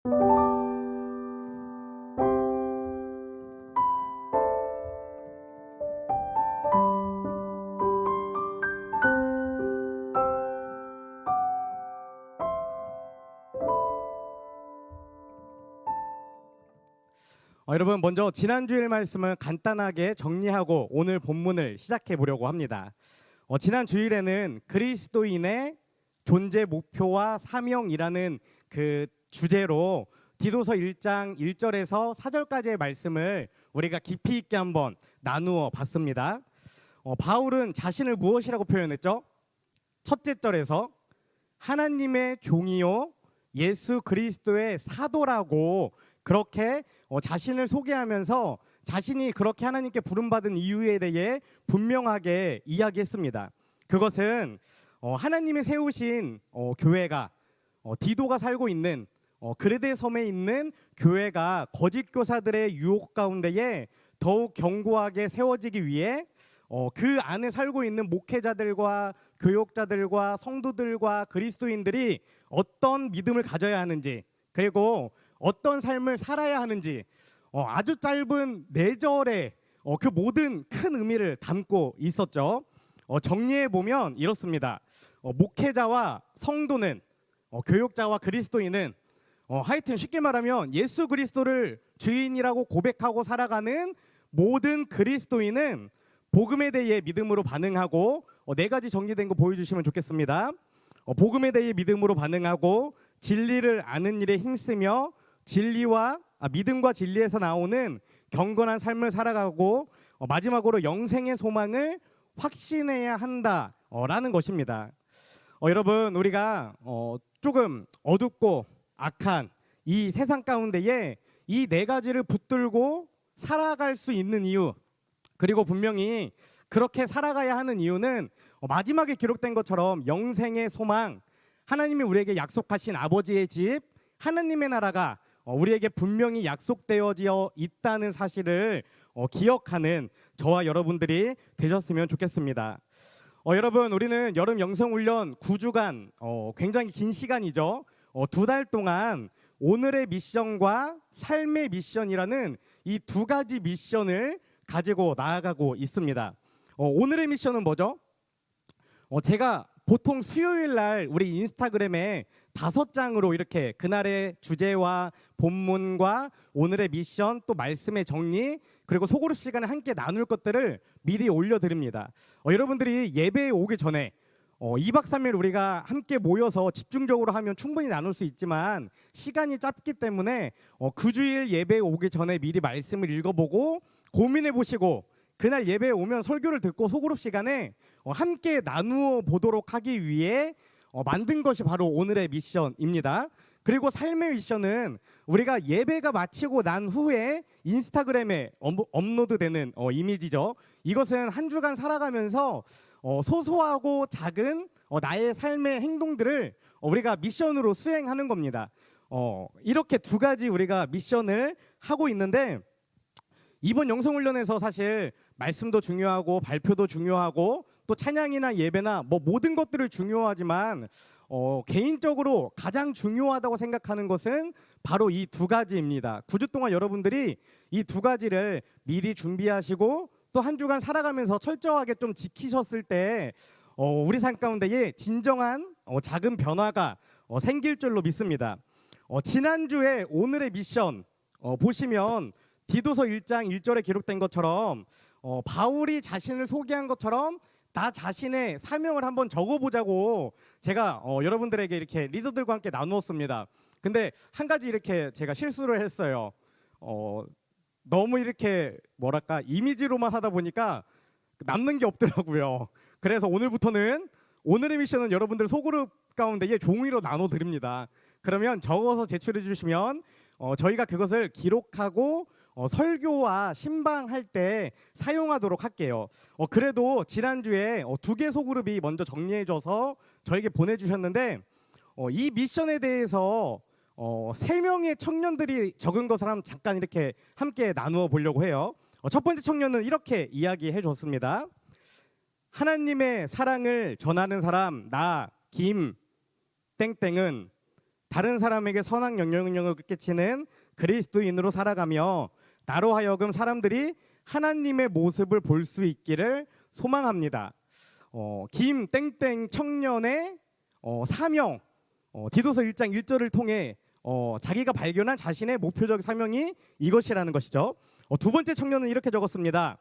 여러분, 먼저 지난주일 말씀을 간단하게 정리하고 오늘 본문을 시작해 보려고 합니다. 지난 주일에는 그리스도인의 존재 목표와 사명이라는 그 주제로 디도서 1장 1절에서 4절까지의 말씀을 우리가 깊이 있게 한번 나누어 봤습니다. 바울은 자신을 무엇이라고 표현했죠? 첫째 절에서 하나님의 종이요 예수 그리스도의 사도라고 그렇게 자신을 소개하면서 자신이 그렇게 하나님께 부름받은 이유에 대해 분명하게 이야기했습니다. 그것은 하나님이 세우신 교회가 디도가 살고 있는 그레데 섬에 있는 교회가 거짓 교사들의 유혹 가운데에 더욱 견고하게 세워지기 위해 그 안에 살고 있는 목회자들과 교역자들과 성도들과 그리스도인들이 어떤 믿음을 가져야 하는지, 그리고 어떤 삶을 살아야 하는지 아주 짧은 4절에 그 모든 큰 의미를 담고 있었죠. 정리해 보면 이렇습니다. 목회자와 성도는 교역자와 그리스도인은 하여튼 쉽게 말하면 예수 그리스도를 주인이라고 고백하고 살아가는 모든 그리스도인은 복음에 대해 믿음으로 반응하고 4가지 정리된 거 보여주시면 좋겠습니다. 복음에 대해 믿음으로 반응하고 진리를 아는 일에 힘쓰며 믿음과 진리에서 나오는 경건한 삶을 살아가고 마지막으로 영생의 소망을 확신해야 한다라는 것입니다. 여러분, 우리가 조금 어둡고 악한 이 세상 가운데에 이 4가지를 붙들고 살아갈 수 있는 이유, 그리고 분명히 그렇게 살아가야 하는 이유는 마지막에 기록된 것처럼 영생의 소망, 하나님이 우리에게 약속하신 아버지의 집, 하나님의 나라가 우리에게 분명히 약속되어져 있다는 사실을 기억하는 저와 여러분들이 되셨으면 좋겠습니다. 여러분, 우리는 여름 영성훈련 9주간 굉장히 긴 시간이죠. 2달 동안 오늘의 미션과 삶의 미션이라는 이 2가지 미션을 가지고 나아가고 있습니다. 오늘의 미션은 뭐죠? 제가 보통 수요일 날 우리 인스타그램에 5장으로 이렇게 그날의 주제와 본문과 오늘의 미션, 또 말씀의 정리, 그리고 소그룹 시간에 함께 나눌 것들을 미리 올려드립니다. 여러분들이 예배에 오기 전에 2박 3일 우리가 함께 모여서 집중적으로 하면 충분히 나눌 수 있지만 시간이 짧기 때문에 그 주일 예배에 오기 전에 미리 말씀을 읽어보고 고민해보시고 그날 예배에 오면 설교를 듣고 소그룹 시간에 함께 나누어 보도록 하기 위해 만든 것이 바로 오늘의 미션입니다. 그리고 삶의 미션은 우리가 예배가 마치고 난 후에 인스타그램에 업로드되는 이미지죠. 이것은 한 주간 살아가면서 소소하고 작은 나의 삶의 행동들을 우리가 미션으로 수행하는 겁니다. 이렇게 2가지 우리가 미션을 하고 있는데, 이번 영성훈련에서 사실 말씀도 중요하고 발표도 중요하고 또 찬양이나 예배나 모든 것들을 중요하지만 개인적으로 가장 중요하다고 생각하는 것은 바로 이 2가지입니다. 9주 동안 여러분들이 이 2가지를 미리 준비하시고 또 한 주간 살아가면서 철저하게 좀 지키셨을 때 우리 삶 가운데에 진정한 작은 변화가 생길 줄로 믿습니다. 지난주에 오늘의 미션 보시면 디도서 1장 1절에 기록된 것처럼 바울이 자신을 소개한 것처럼 나 자신의 사명을 한번 적어보자고 제가 여러분들에게 이렇게 리더들과 함께 나누었습니다. 근데 한 가지 이렇게 제가 실수를 했어요. 너무 이렇게 뭐랄까 이미지로만 하다 보니까 남는 게 없더라고요. 그래서 오늘부터는 오늘의 미션은 여러분들 소그룹 가운데에 종이로 나눠드립니다. 그러면 적어서 제출해 주시면 저희가 그것을 기록하고 설교와 신방할 때 사용하도록 할게요. 그래도 지난주에 2개 소그룹이 먼저 정리해줘서 저에게 보내주셨는데 이 미션에 대해서 3명의 청년들이 적은 것을 한번 잠깐 이렇게 함께 나누어 보려고 해요. 첫 번째 청년은 이렇게 이야기해 줬습니다. 하나님의 사랑을 전하는 사람 나 김 땡땡은 다른 사람에게 선한 영향력을 끼치는 그리스도인으로 살아가며 나로 하여금 사람들이 하나님의 모습을 볼 수 있기를 소망합니다. 김 땡땡 청년의 사명, 디도서 1장 1절을 통해 자기가 발견한 자신의 목표적 사명이 이것이라는 것이죠. 두 번째 청년은 이렇게 적었습니다.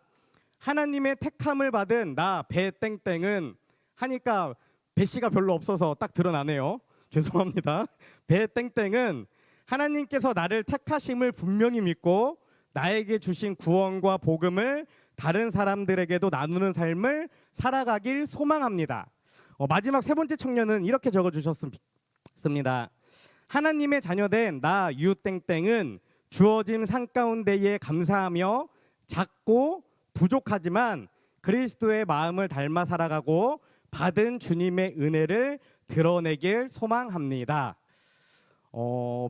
하나님의 택함을 받은 나 배 땡땡은 하니까 배 씨가 별로 없어서 딱 드러나네요. 죄송합니다. 배 땡땡은 하나님께서 나를 택하심을 분명히 믿고 나에게 주신 구원과 복음을 다른 사람들에게도 나누는 삶을 살아가길 소망합니다. 마지막 세 번째 청년은 이렇게 적어주셨습니다. 하나님의 자녀된 나 유땡땡은 주어진 상 가운데에 감사하며 작고 부족하지만 그리스도의 마음을 닮아 살아가고 받은 주님의 은혜를 드러내길 소망합니다.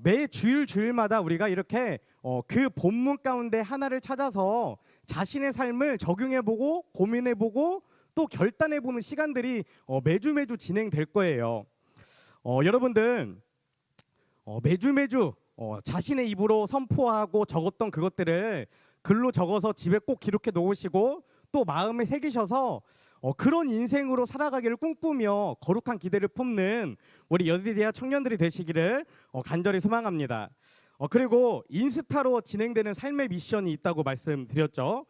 매 주일마다 우리가 이렇게 그 본문 가운데 하나를 찾아서 자신의 삶을 적용해보고 고민해보고 또 결단해보는 시간들이 매주 진행될 거예요. 여러분들 매주 자신의 입으로 선포하고 적었던 그것들을 글로 적어서 집에 꼭 기록해 놓으시고 또 마음에 새기셔서 그런 인생으로 살아가기를 꿈꾸며 거룩한 기대를 품는 우리 여디디아 청년들이 되시기를 간절히 소망합니다. 그리고 인스타로 진행되는 삶의 미션이 있다고 말씀드렸죠.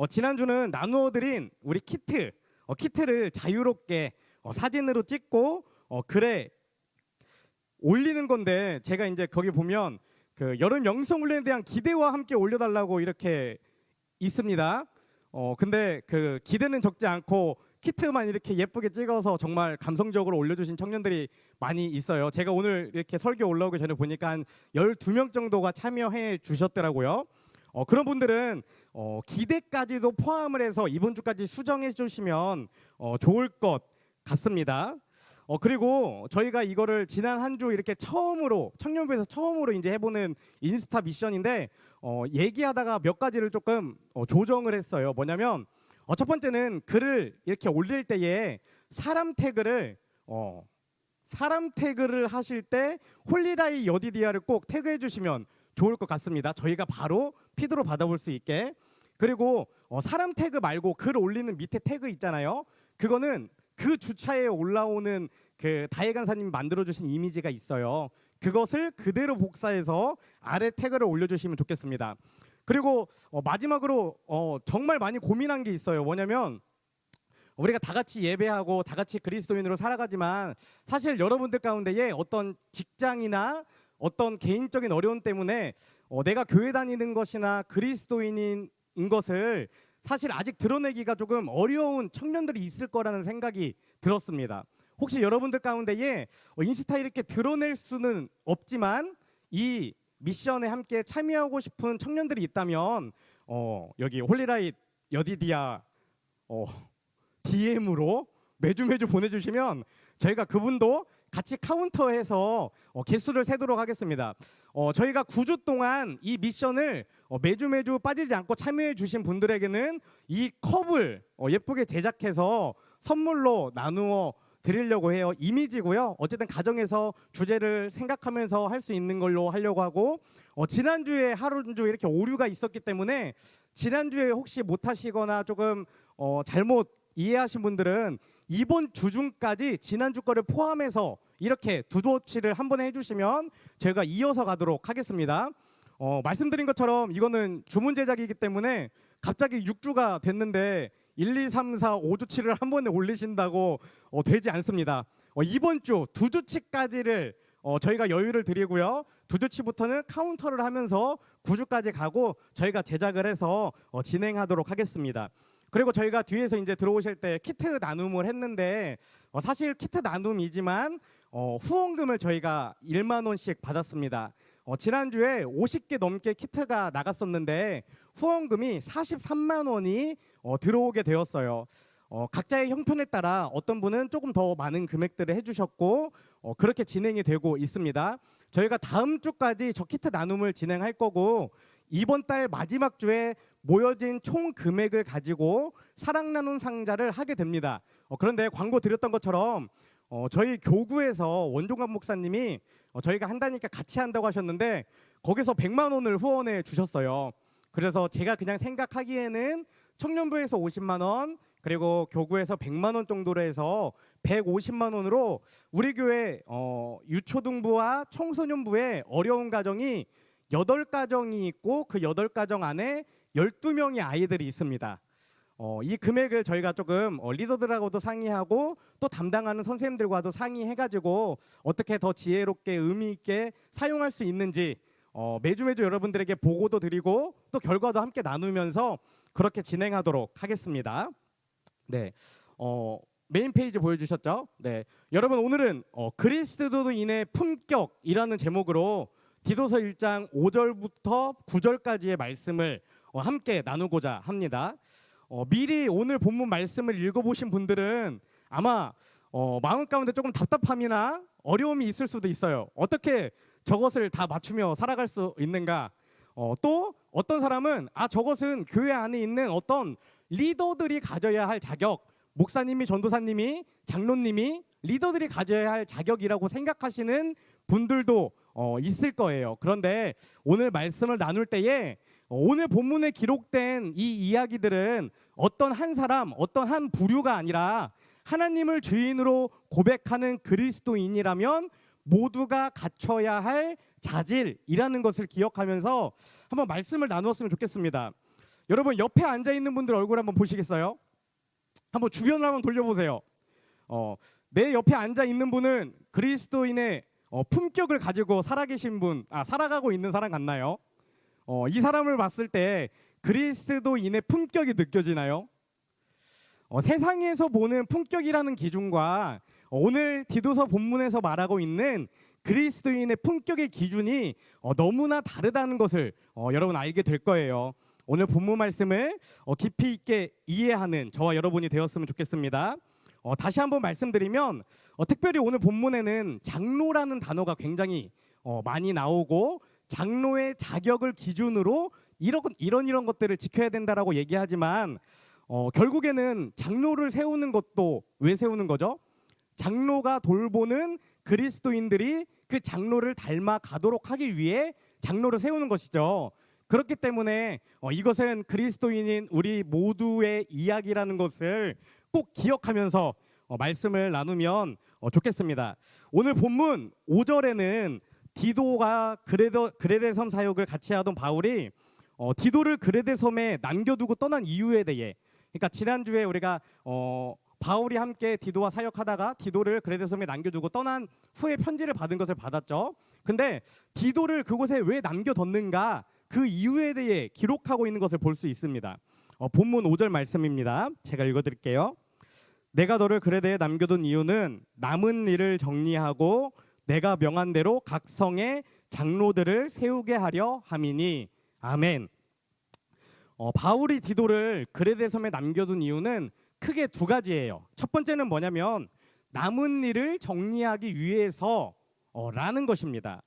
지난주는 나누어드린 우리 키트를 자유롭게 사진으로 찍고 글에 올리는 건데 제가 이제 거기 보면 그 여름 영성훈련에 대한 기대와 함께 올려달라고 이렇게 있습니다. 근데 그 기대는 적지 않고 키트만 이렇게 예쁘게 찍어서 정말 감성적으로 올려주신 청년들이 많이 있어요. 제가 오늘 이렇게 설교 올라오기 전에 보니까 한 12명 정도가 참여해 주셨더라고요. 그런 분들은 기대까지도 포함을 해서 이번 주까지 수정해 주시면 좋을 것 같습니다. 그리고 저희가 이거를 지난 한 주 이렇게 처음으로 청년부에서 처음으로 이제 해보는 인스타 미션인데 얘기하다가 몇 가지를 조금 조정을 했어요. 뭐냐면 첫 번째는 글을 이렇게 올릴 때에 사람 태그를 하실 때 홀리라이 여디디아를 꼭 태그해 주시면 좋을 것 같습니다. 저희가 바로 피드로 받아볼 수 있게. 그리고 사람 태그 말고 글 올리는 밑에 태그 있잖아요. 그거는 그 주차에 올라오는 그 다혜 간사님이 만들어주신 이미지가 있어요. 그것을 그대로 복사해서 아래 태그를 올려주시면 좋겠습니다. 그리고 마지막으로 정말 많이 고민한 게 있어요. 뭐냐면 우리가 다 같이 예배하고 다 같이 그리스도인으로 살아가지만 사실 여러분들 가운데에 어떤 직장이나 어떤 개인적인 어려움 때문에 내가 교회 다니는 것이나 그리스도인인 것을 사실 아직 드러내기가 조금 어려운 청년들이 있을 거라는 생각이 들었습니다. 혹시 여러분들 가운데에 인스타 이렇게 드러낼 수는 없지만 이 미션에 함께 참여하고 싶은 청년들이 있다면 여기 홀리라이트 여디디아 DM으로 매주 보내주시면 저희가 그분도 같이 카운터해서 개수를 세도록 하겠습니다. 저희가 9주 동안 이 미션을 매주 빠지지 않고 참여해 주신 분들에게는 이 컵을 예쁘게 제작해서 선물로 나누어 드리려고 해요. 이미지고요. 어쨌든 가정에서 주제를 생각하면서 할 수 있는 걸로 하려고 하고 지난주에 하루 주 이렇게 오류가 있었기 때문에 지난주에 혹시 못하시거나 조금 잘못 이해하신 분들은 이번 주 중까지 지난주 거를 포함해서 이렇게 두 조치를 한 번에 해주시면 저희가 이어서 가도록 하겠습니다. 말씀드린 것처럼 이거는 주문 제작이기 때문에 갑자기 6주가 됐는데 1, 2, 3, 4, 5주치를 한 번에 올리신다고 되지 않습니다. 이번 주 2주치까지를 저희가 여유를 드리고요. 2주치부터는 카운터를 하면서 9주까지 가고 저희가 제작을 해서 진행하도록 하겠습니다. 그리고 저희가 뒤에서 이제 들어오실 때 키트 나눔을 했는데 사실 키트 나눔이지만 후원금을 저희가 1만 원씩 받았습니다. 지난주에 50개 넘게 키트가 나갔었는데 후원금이 43만 원이 들어오게 되었어요. 각자의 형편에 따라 어떤 분은 조금 더 많은 금액들을 해주셨고 그렇게 진행이 되고 있습니다. 저희가 다음 주까지 저 키트 나눔을 진행할 거고 이번 달 마지막 주에 모여진 총 금액을 가지고 사랑 나눔 상자를 하게 됩니다. 그런데 광고 드렸던 것처럼 저희 교구에서 원종관 목사님이 저희가 한다니까 같이 한다고 하셨는데 거기서 100만 원을 후원해 주셨어요. 그래서 제가 그냥 생각하기에는 청년부에서 50만 원 그리고 교구에서 100만 원 정도로 해서 150만 원으로 우리 교회 유초등부와 청소년부의 어려운 가정이 8가정이 있고 그 8가정 안에 12명의 아이들이 있습니다. 이 금액을 저희가 조금 리더들하고도 상의하고 또 담당하는 선생님들과도 상의해가지고 어떻게 더 지혜롭게 의미 있게 사용할 수 있는지 매주 여러분들에게 보고도 드리고 또 결과도 함께 나누면서 그렇게 진행하도록 하겠습니다. 네, 메인 페이지 보여주셨죠? 네, 여러분 오늘은 그리스도인의 품격이라는 제목으로 디도서 1장 5절부터 9절까지의 말씀을 함께 나누고자 합니다. 미리 오늘 본문 말씀을 읽어보신 분들은 아마 마음 가운데 조금 답답함이나 어려움이 있을 수도 있어요. 어떻게 저것을 다 맞추며 살아갈 수 있는가? 또 어떤 사람은 저것은 교회 안에 있는 어떤 리더들이 가져야 할 자격, 목사님이, 전도사님이, 장로님이 리더들이 가져야 할 자격이라고 생각하시는 분들도 있을 거예요. 그런데 오늘 말씀을 나눌 때에 오늘 본문에 기록된 이 이야기들은 어떤 한 사람, 어떤 한 부류가 아니라 하나님을 주인으로 고백하는 그리스도인이라면 모두가 갖춰야 할 자질이라는 것을 기억하면서 한번 말씀을 나누었으면 좋겠습니다. 여러분 옆에 앉아 있는 분들 얼굴 한번 보시겠어요? 한번 주변을 한번 돌려보세요. 내 옆에 앉아 있는 분은 그리스도인의 품격을 가지고 살아가고 있는 사람 같나요? 이 사람을 봤을 때 그리스도인의 품격이 느껴지나요? 세상에서 보는 품격이라는 기준과 오늘 디도서 본문에서 말하고 있는 그리스도인의 품격의 기준이 너무나 다르다는 것을 여러분 알게 될 거예요. 오늘 본문 말씀을 깊이 있게 이해하는 저와 여러분이 되었으면 좋겠습니다. 다시 한번 말씀드리면 특별히 오늘 본문에는 장로라는 단어가 굉장히 많이 나오고 장로의 자격을 기준으로 이런 것들을 지켜야 된다라고 얘기하지만 결국에는 장로를 세우는 것도 왜 세우는 거죠? 장로가 돌보는 그리스도인들이 그 장로를 닮아가도록 하기 위해 장로를 세우는 것이죠. 그렇기 때문에 이것은 그리스도인인 우리 모두의 이야기라는 것을 꼭 기억하면서 말씀을 나누면 좋겠습니다. 오늘 본문 5절에는 디도가 그레데 섬 사역을 같이 하던 바울이 디도를 그레데 섬에 남겨두고 떠난 이유에 대해, 그러니까 지난주에 우리가 바울이 함께 디도와 사역하다가 디도를 그레데 섬에 남겨두고 떠난 후에 편지를 받은 것을 받았죠. 근데 디도를 그곳에 왜 남겨뒀는가, 그 이유에 대해 기록하고 있는 것을 볼 수 있습니다. 본문 5절 말씀입니다. 제가 읽어드릴게요. 내가 너를 그레데에 남겨둔 이유는 남은 일을 정리하고 내가 명한 대로 각 성에 장로들을 세우게 하려 함이니. 아멘. 바울이 디도를 그레데 섬에 남겨둔 이유는 크게 두 가지예요. 첫 번째는 뭐냐면 남은 일을 정리하기 위해서 라는 것입니다.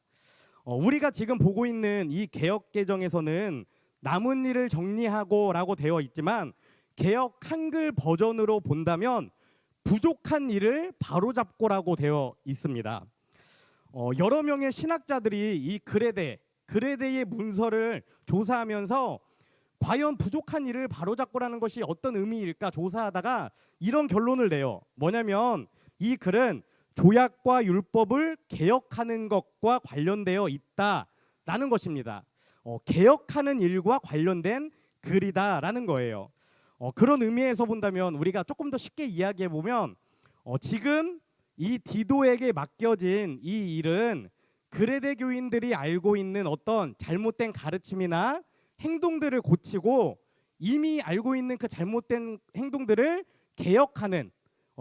우리가 지금 보고 있는 이 개역 개정에서는 남은 일을 정리하고 라고 되어 있지만 개역 한글 버전으로 본다면 부족한 일을 바로잡고라고 되어 있습니다. 여러 명의 신학자들이 이 그레데의 문서를 조사하면서 과연 부족한 일을 바로잡고라는 것이 어떤 의미일까 조사하다가 이런 결론을 내요. 뭐냐면 이 글은 조약과 율법을 개혁하는 것과 관련되어 있다라는 것입니다. 개혁하는 일과 관련된 글이다라는 거예요. 그런 의미에서 본다면 우리가 조금 더 쉽게 이야기해 보면 지금 이 디도에게 맡겨진 이 일은 그레데 교인들이 알고 있는 어떤 잘못된 가르침이나 행동들을 고치고 이미 알고 있는 그 잘못된 행동들을 개혁하는,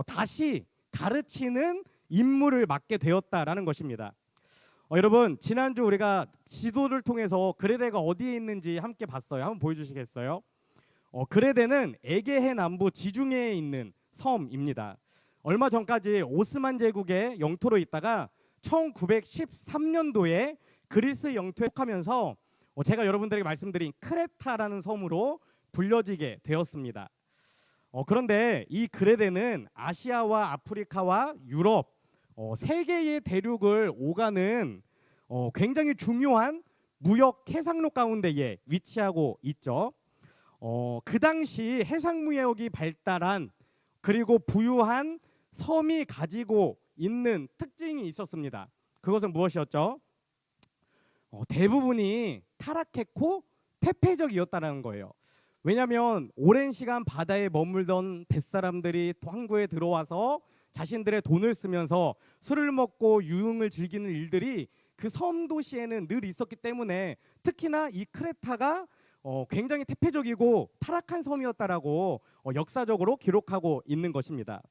다시 가르치는 임무를 맡게 되었다라는 것입니다. 여러분 지난주 우리가 지도를 통해서 그레데가 어디에 있는지 함께 봤어요. 한번 보여주시겠어요? 그레데는 에게해 남부 지중해에 있는 섬입니다. 얼마 전까지 오스만 제국의 영토로 있다가 1913년도에 그리스 영토에 속하면서 제가 여러분들에게 말씀드린 크레타라는 섬으로 불려지게 되었습니다. 그런데 이 그레데는 아시아와 아프리카와 유럽 세 개의 대륙을 오가는 굉장히 중요한 무역 해상로 가운데에 위치하고 있죠. 그 당시 해상무역이 발달한 그리고 부유한 섬이 가지고 있는 특징이 있었습니다. 그것은 무엇이었죠? 대부분이 타락했고 태폐적이었다는 거예요. 왜냐하면 오랜 시간 바다에 머물던 뱃사람들이 항구에 들어와서 자신들의 돈을 쓰면서 술을 먹고 유흥을 즐기는 일들이 그 섬 도시에는 늘 있었기 때문에 특히나 이 크레타가 굉장히 태폐적이고 타락한 섬이었다라고 역사적으로 기록하고 있는 것입니다.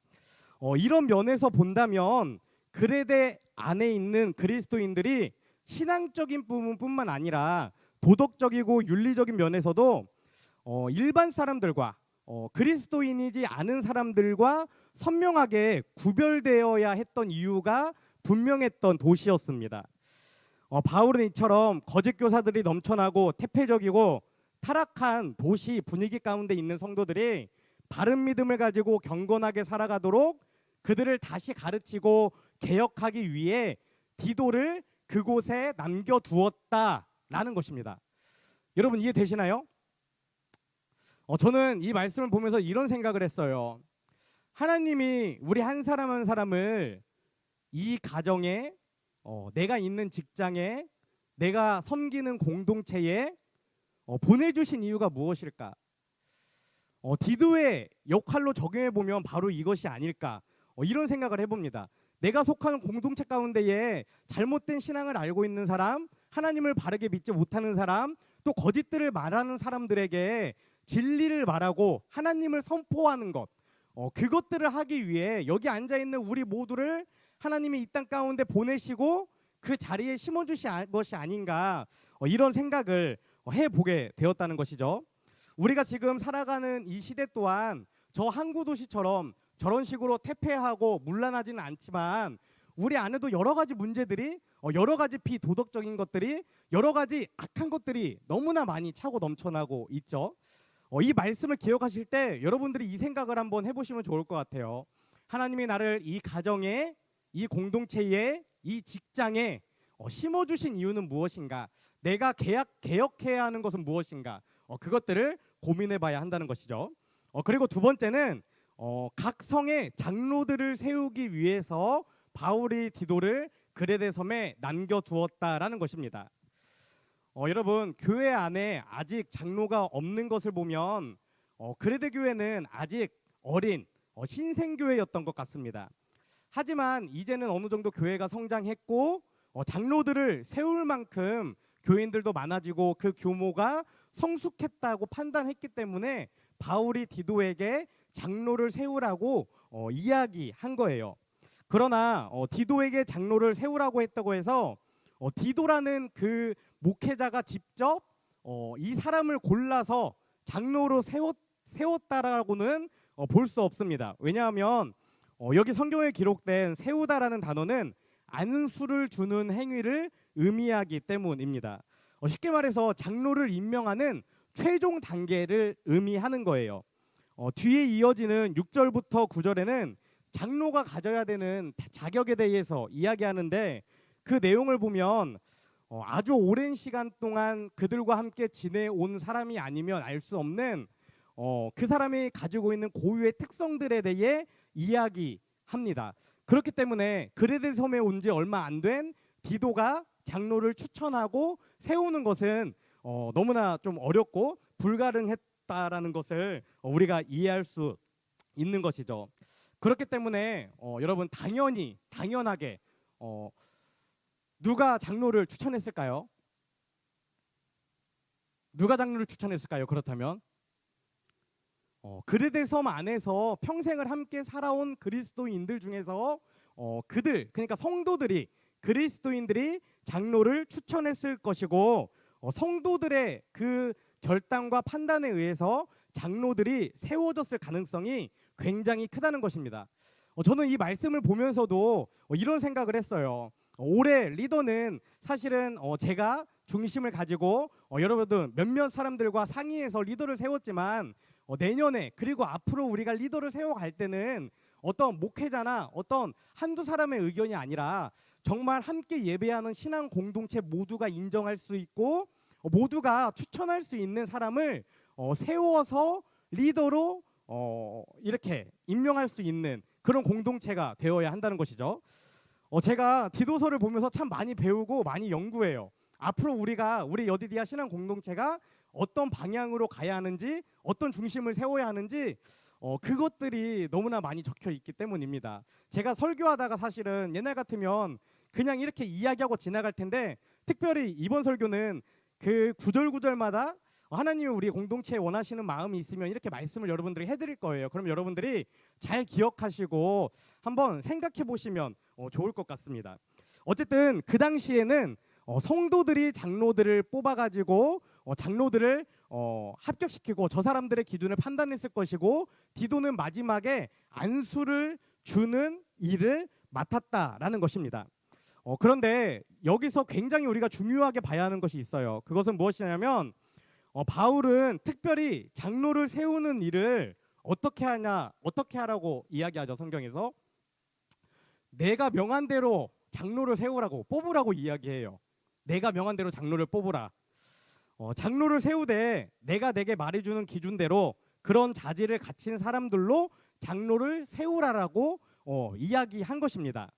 이런 면에서 본다면 그레데 안에 있는 그리스도인들이 신앙적인 부분뿐만 아니라 도덕적이고 윤리적인 면에서도 일반 사람들과 그리스도인이지 않은 사람들과 선명하게 구별되어야 했던 이유가 분명했던 도시였습니다. 바울은 이처럼 거짓 교사들이 넘쳐나고 태폐적이고 타락한 도시 분위기 가운데 있는 성도들이 바른 믿음을 가지고 경건하게 살아가도록 그들을 다시 가르치고 개혁하기 위해 디도를 그곳에 남겨두었다라는 것입니다. 여러분 이해되시나요? 저는 이 말씀을 보면서 이런 생각을 했어요. 하나님이 우리 한 사람 한 사람을 이 가정에 내가 있는 직장에 내가 섬기는 공동체에 보내주신 이유가 무엇일까? 디도의 역할로 적용해 보면 바로 이것이 아닐까? 이런 생각을 해봅니다. 내가 속하는 공동체 가운데에 잘못된 신앙을 알고 있는 사람, 하나님을 바르게 믿지 못하는 사람, 또 거짓들을 말하는 사람들에게 진리를 말하고 하나님을 선포하는 것, 그것들을 하기 위해 여기 앉아있는 우리 모두를 하나님이 이 땅 가운데 보내시고 그 자리에 심어주신 것이 아닌가, 이런 생각을 해보게 되었다는 것이죠. 우리가 지금 살아가는 이 시대 또한 저 항구 도시처럼 저런 식으로 태폐하고 문란하지는 않지만 우리 안에도 여러 가지 문제들이, 여러 가지 비도덕적인 것들이, 여러 가지 악한 것들이 너무나 많이 차고 넘쳐나고 있죠. 이 말씀을 기억하실 때 여러분들이 이 생각을 한번 해보시면 좋을 것 같아요. 하나님이 나를 이 가정에, 이 공동체에, 이 직장에 심어주신 이유는 무엇인가? 내가 개혁해야 하는 것은 무엇인가? 그것들을 고민해봐야 한다는 것이죠. 그리고 두 번째는 각 성의 장로들을 세우기 위해서 바울이 디도를 그레데 섬에 남겨두었다라는 것입니다. 여러분 교회 안에 아직 장로가 없는 것을 보면 그레데 교회는 아직 어린 신생교회였던 것 같습니다. 하지만 이제는 어느 정도 교회가 성장했고 장로들을 세울 만큼 교인들도 많아지고 그 규모가 성숙했다고 판단했기 때문에 바울이 디도에게 장로를 세우라고 이야기한 거예요. 그러나 디도에게 장로를 세우라고 했다고 해서 디도라는 그 목회자가 직접 이 사람을 골라서 장로로 세웠다라고는 볼 수 없습니다. 왜냐하면 여기 성경에 기록된 세우다라는 단어는 안수를 주는 행위를 의미하기 때문입니다. 쉽게 말해서 장로를 임명하는 최종 단계를 의미하는 거예요. 뒤에 이어지는 6절부터 9절에는 장로가 가져야 되는 자격에 대해서 이야기하는데 그 내용을 보면 아주 오랜 시간 동안 그들과 함께 지내온 사람이 아니면 알 수 없는 그 사람이 가지고 있는 고유의 특성들에 대해 이야기합니다. 그렇기 때문에 그레데 섬에 온 지 얼마 안 된 디도가 장로를 추천하고 세우는 것은 너무나 좀 어렵고 불가능했다라는 것을 우리가 이해할 수 있는 것이죠. 그렇기 때문에 여러분 당연하게 누가 장로를 추천했을까요? 누가 장로를 추천했을까요? 그렇다면 그레데 섬 안에서 평생을 함께 살아온 그리스도인들 중에서 그러니까 성도들이, 그리스도인들이 장로를 추천했을 것이고 성도들의 그 결단과 판단에 의해서 장로들이 세워졌을 가능성이 굉장히 크다는 것입니다. 저는 이 말씀을 보면서도 이런 생각을 했어요. 올해 리더는 사실은 제가 중심을 가지고 여러분들 몇몇 사람들과 상의해서 리더를 세웠지만 내년에 그리고 앞으로 우리가 리더를 세워갈 때는 어떤 목회자나 어떤 한두 사람의 의견이 아니라 정말 함께 예배하는 신앙 공동체 모두가 인정할 수 있고 모두가 추천할 수 있는 사람을 세워서 리더로 이렇게 임명할 수 있는 그런 공동체가 되어야 한다는 것이죠. 제가 디도서를 보면서 참 많이 배우고 많이 연구해요. 앞으로 우리 여디디아 신앙 공동체가 어떤 방향으로 가야 하는지, 어떤 중심을 세워야 하는지 그것들이 너무나 많이 적혀 있기 때문입니다. 제가 설교하다가 사실은 옛날 같으면 그냥 이렇게 이야기하고 지나갈 텐데, 특별히 이번 설교는 그 구절구절마다 하나님이 우리 공동체에 원하시는 마음이 있으면 이렇게 말씀을 여러분들이 해드릴 거예요. 그럼 여러분들이 잘 기억하시고 한번 생각해 보시면 좋을 것 같습니다. 어쨌든 그 당시에는 성도들이 장로들을 뽑아가지고 장로들을 합격시키고 저 사람들의 기준을 판단했을 것이고, 디도는 마지막에 안수를 주는 일을 맡았다라는 것입니다. 그런데 여기서 굉장히 우리가 중요하게 봐야 하는 것이 있어요. 그것은 무엇이냐면 바울은 특별히 장로를 세우는 일을 어떻게 하라고 이야기하죠. 성경에서 내가 명한 대로 장로를 세우라고, 뽑으라고 이야기해요. 내가 명한 대로 장로를 뽑으라. 장로를 세우되 내가 내게 말해주는 기준대로 그런 자질을 갖춘 사람들로 장로를 세우라라고 이야기한 것입니다.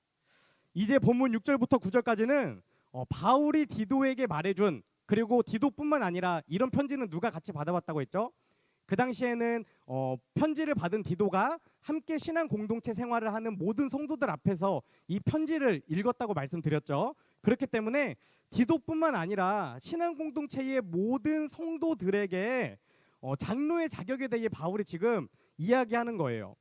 이제 본문 6절부터 9절까지는 바울이 디도에게 말해준, 그리고 디도뿐만 아니라 이런 편지는 누가 같이 받아봤다고 했죠? 그 당시에는 편지를 받은 디도가 함께 신앙 공동체 생활을 하는 모든 성도들 앞에서 이 편지를 읽었다고 말씀드렸죠. 그렇기 때문에 디도뿐만 아니라 신앙 공동체의 모든 성도들에게 장로의 자격에 대해 바울이 지금 이야기하는 거예요.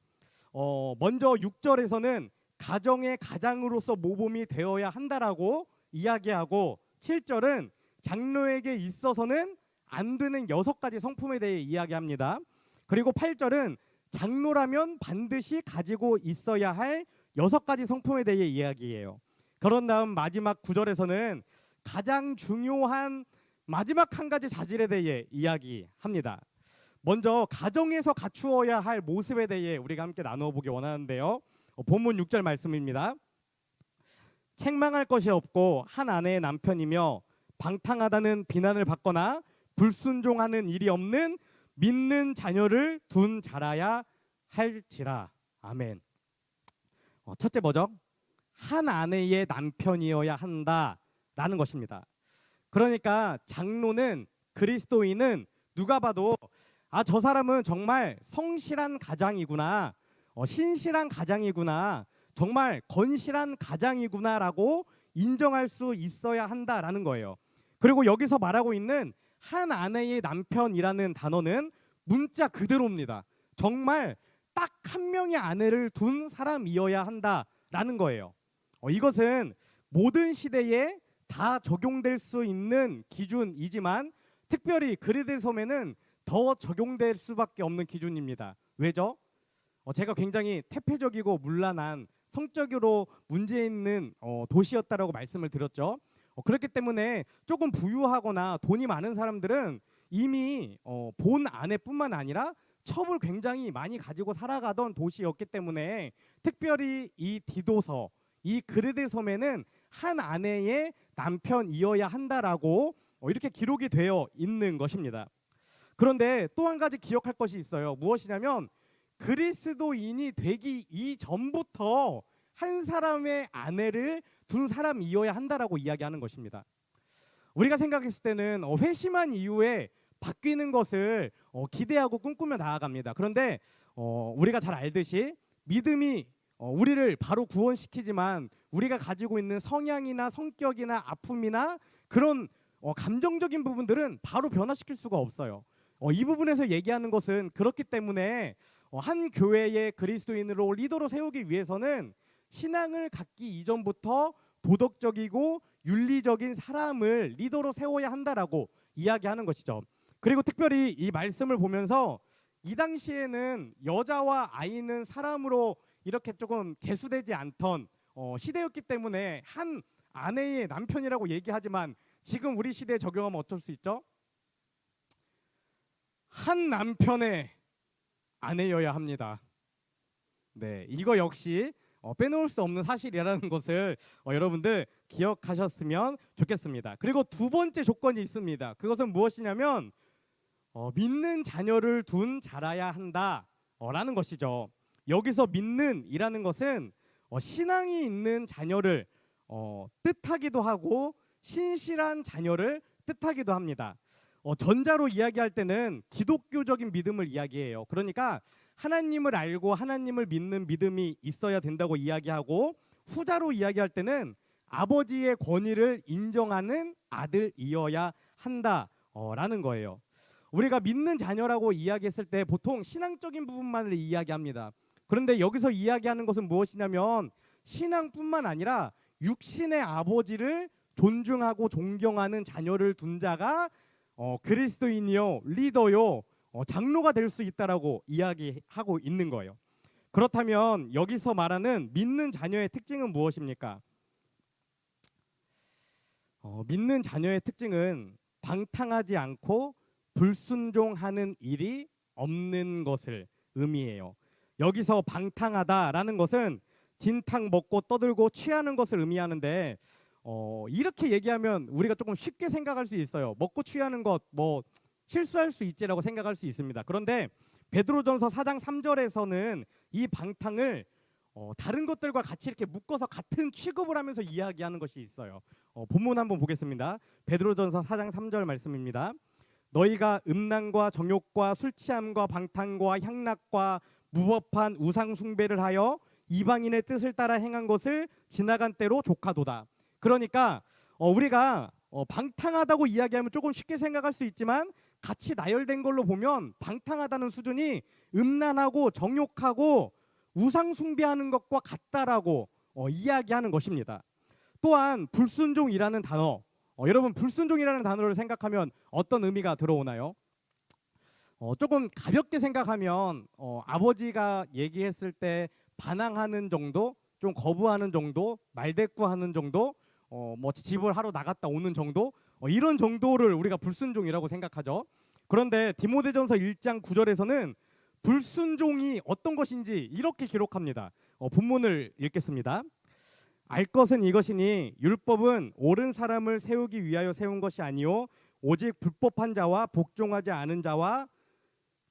먼저 6절에서는 가정의 가장으로서 모범이 되어야 한다라고 이야기하고, 7절은 장로에게 있어서는 안 되는 6가지 성품에 대해 이야기합니다. 그리고 8절은 장로라면 반드시 가지고 있어야 할 6가지 성품에 대해 이야기해요. 그런 다음 마지막 9절에서는 가장 중요한 마지막 한 가지 자질에 대해 이야기합니다. 먼저 가정에서 갖추어야 할 모습에 대해 우리가 함께 나누어 보기 원하는데요. 본문 6절 말씀입니다. 책망할 것이 없고 한 아내의 남편이며 방탕하다는 비난을 받거나 불순종하는 일이 없는 믿는 자녀를 둔 자라야 할지라. 아멘. 첫째 뭐죠? 한 아내의 남편이어야 한다라는 것입니다. 그러니까 장로는, 그리스도인은 누가 봐도 저 사람은 정말 성실한 가장이구나, 신실한 가장이구나, 정말 건실한 가장이구나라고 인정할 수 있어야 한다라는 거예요. 그리고 여기서 말하고 있는 한 아내의 남편이라는 단어는 문자 그대로입니다. 정말 딱 한 명의 아내를 둔 사람이어야 한다라는 거예요. 이것은 모든 시대에 다 적용될 수 있는 기준이지만 특별히 그리들 섬에는 더 적용될 수밖에 없는 기준입니다. 왜죠? 제가 굉장히 태폐적이고 문란한, 성적으로 문제 있는 도시였다라고 말씀을 드렸죠. 그렇기 때문에 조금 부유하거나 돈이 많은 사람들은 이미 본 아내뿐만 아니라 첩을 굉장히 많이 가지고 살아가던 도시였기 때문에 특별히 이 디도서, 이 그리들 섬에는 한 아내의 남편이어야 한다라고 이렇게 기록이 되어 있는 것입니다. 그런데 또 한 가지 기억할 것이 있어요. 무엇이냐면 그리스도인이 되기 이전부터 한 사람의 아내를 둔 사람이어야 한다라고 이야기하는 것입니다. 우리가 생각했을 때는 회심한 이후에 바뀌는 것을 기대하고 꿈꾸며 나아갑니다. 그런데 우리가 잘 알듯이 믿음이 우리를 바로 구원시키지만 우리가 가지고 있는 성향이나 성격이나 아픔이나 그런 감정적인 부분들은 바로 변화시킬 수가 없어요. 이 부분에서 얘기하는 것은 그렇기 때문에 한 교회의 그리스도인으로 리더로 세우기 위해서는 신앙을 갖기 이전부터 도덕적이고 윤리적인 사람을 리더로 세워야 한다라고 이야기하는 것이죠. 그리고 특별히 이 말씀을 보면서 이 당시에는 여자와 아이는 사람으로 이렇게 조금 계수되지 않던 시대였기 때문에 한 아내의 남편이라고 얘기하지만 지금 우리 시대에 적용하면 어떨 수 있죠? 한 남편의 아내여야 합니다. 네, 이거 역시 빼놓을 수 없는 사실이라는 것을 여러분들 기억하셨으면 좋겠습니다. 그리고 두 번째 조건이 있습니다. 그것은 무엇이냐면 믿는 자녀를 둔 자라야 한다라는 것이죠. 여기서 믿는이라는 것은 신앙이 있는 자녀를 뜻하기도 하고 신실한 자녀를 뜻하기도 합니다. 전자로 이야기할 때는 기독교적인 믿음을 이야기해요. 그러니까 하나님을 알고 하나님을 믿는 믿음이 있어야 된다고 이야기하고, 후자로 이야기할 때는 아버지의 권위를 인정하는 아들이어야 한다라는 거예요. 우리가 믿는 자녀라고 이야기했을 때 보통 신앙적인 부분만을 이야기합니다. 그런데 여기서 이야기하는 것은 무엇이냐면 신앙뿐만 아니라 육신의 아버지를 존중하고 존경하는 자녀를 둔 자가 그리스도인이요, 리더요, 장로가 될 수 있다라고 이야기하고 있는 거예요. 그렇다면 여기서 말하는 믿는 자녀의 특징은 무엇입니까? 믿는 자녀의 특징은 방탕하지 않고 불순종하는 일이 없는 것을 의미해요. 여기서 방탕하다라는 것은 진탕 먹고 떠들고 취하는 것을 의미하는데, 이렇게 얘기하면 우리가 조금 쉽게 생각할 수 있어요. 먹고 취하는 것 뭐 실수할 수 있지라고 생각할 수 있습니다. 그런데 베드로전서 4장 3절에서는 이 방탕을 다른 것들과 같이 이렇게 묶어서 같은 취급을 하면서 이야기하는 것이 있어요. 본문 한번 보겠습니다. 베드로전서 4장 3절 말씀입니다. 너희가 음란과 정욕과 술 취함과 방탕과 향락과 무법한 우상 숭배를 하여 이방인의 뜻을 따라 행한 것을 지나간 때로 족하도다. 그러니까 우리가 방탕하다고 이야기하면 조금 쉽게 생각할 수 있지만 같이 나열된 걸로 보면 방탕하다는 수준이 음란하고 정욕하고 우상 숭배하는 것과 같다라고 이야기하는 것입니다. 또한 불순종이라는 단어, 여러분 불순종이라는 단어를 생각하면 어떤 의미가 들어오나요? 조금 가볍게 생각하면 아버지가 얘기했을 때 반항하는 정도, 좀 거부하는 정도, 말대꾸하는 정도, 뭐 집을 하러 나갔다 오는 정도, 이런 정도를 우리가 불순종이라고 생각하죠. 그런데 디모데전서 1장 9절에서는 불순종이 어떤 것인지 이렇게 기록합니다. 본문을 읽겠습니다. 알 것은 이것이니 율법은 옳은 사람을 세우기 위하여 세운 것이 아니요 오직 불법한 자와 복종하지 않은 자와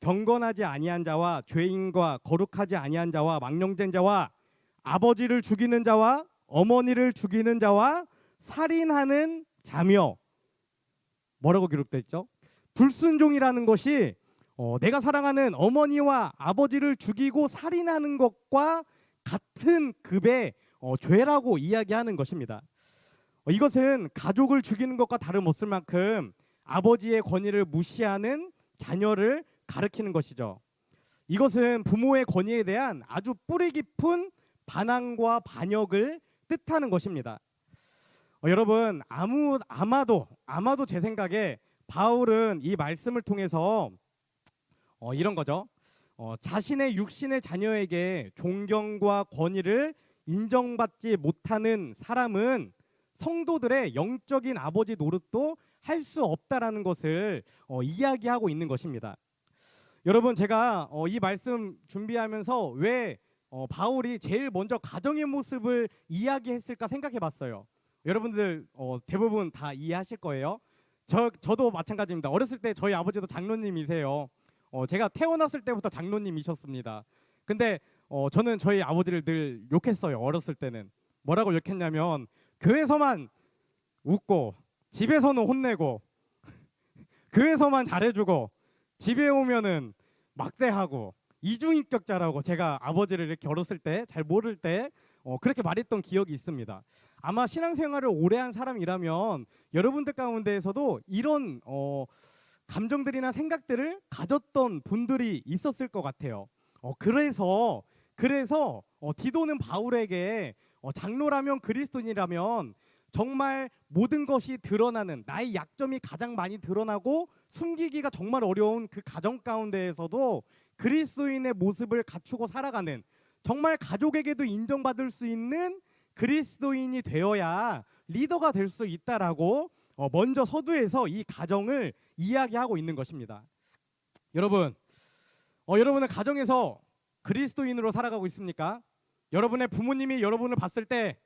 경건하지 아니한 자와 죄인과 거룩하지 아니한 자와 망령된 자와 아버지를 죽이는 자와 어머니를 죽이는 자와 살인하는 자며, 뭐라고 기록되어 있죠? 불순종이라는 것이 내가 사랑하는 어머니와 아버지를 죽이고 살인하는 것과 같은 급의 죄라고 이야기하는 것입니다. 이것은 가족을 죽이는 것과 다름없을 만큼 아버지의 권위를 무시하는 자녀를 가리키는 것이죠. 이것은 부모의 권위에 대한 아주 뿌리 깊은 반항과 반역을 뜻하는 것입니다. 여러분 아마도 제 생각에 바울은 이 말씀을 통해서 이런 거죠. 자신의 육신의 자녀에게 존경과 권위를 인정받지 못하는 사람은 성도들의 영적인 아버지 노릇도 할 수 없다라는 것을 이야기하고 있는 것입니다. 여러분 제가 이 말씀 준비하면서 왜 바울이 제일 먼저 가정의 모습을 이야기했을까 생각해 봤어요. 여러분들 대부분 다 이해하실 거예요. 저도 마찬가지입니다. 어렸을 때 저희 아버지도 장로님이세요. 제가 태어났을 때부터 장로님이셨습니다. 근데 저는 저희 아버지를 늘 욕했어요. 어렸을 때는. 뭐라고 욕했냐면 교회에서만 웃고 집에서는 혼내고 교회에서만 잘해주고 집에 오면은 막대하고 이중인격자라고 제가 아버지를 이렇게 어렸을 때 잘 모를 때 그렇게 말했던 기억이 있습니다. 아마 신앙생활을 오래 한 사람이라면 여러분들 가운데에서도 이런 감정들이나 생각들을 가졌던 분들이 있었을 것 같아요. 그래서 디도는 바울에게 장로라면 그리스도인이라면 정말 모든 것이 드러나는 나의 약점이 가장 많이 드러나고 숨기기가 정말 어려운 그 가정 가운데에서도 그리스도인의 모습을 갖추고 살아가는, 정말 가족에게도 인정받을 수 있는 그리스도인이 되어야 리더가 될 수 있다라고 먼저 서두에서 이 가정을 이야기하고 있는 것입니다. 여러분, 여러분은 가정에서 그리스도인으로 살아가고 있습니까? 여러분의 부모님이 여러분을 봤을 때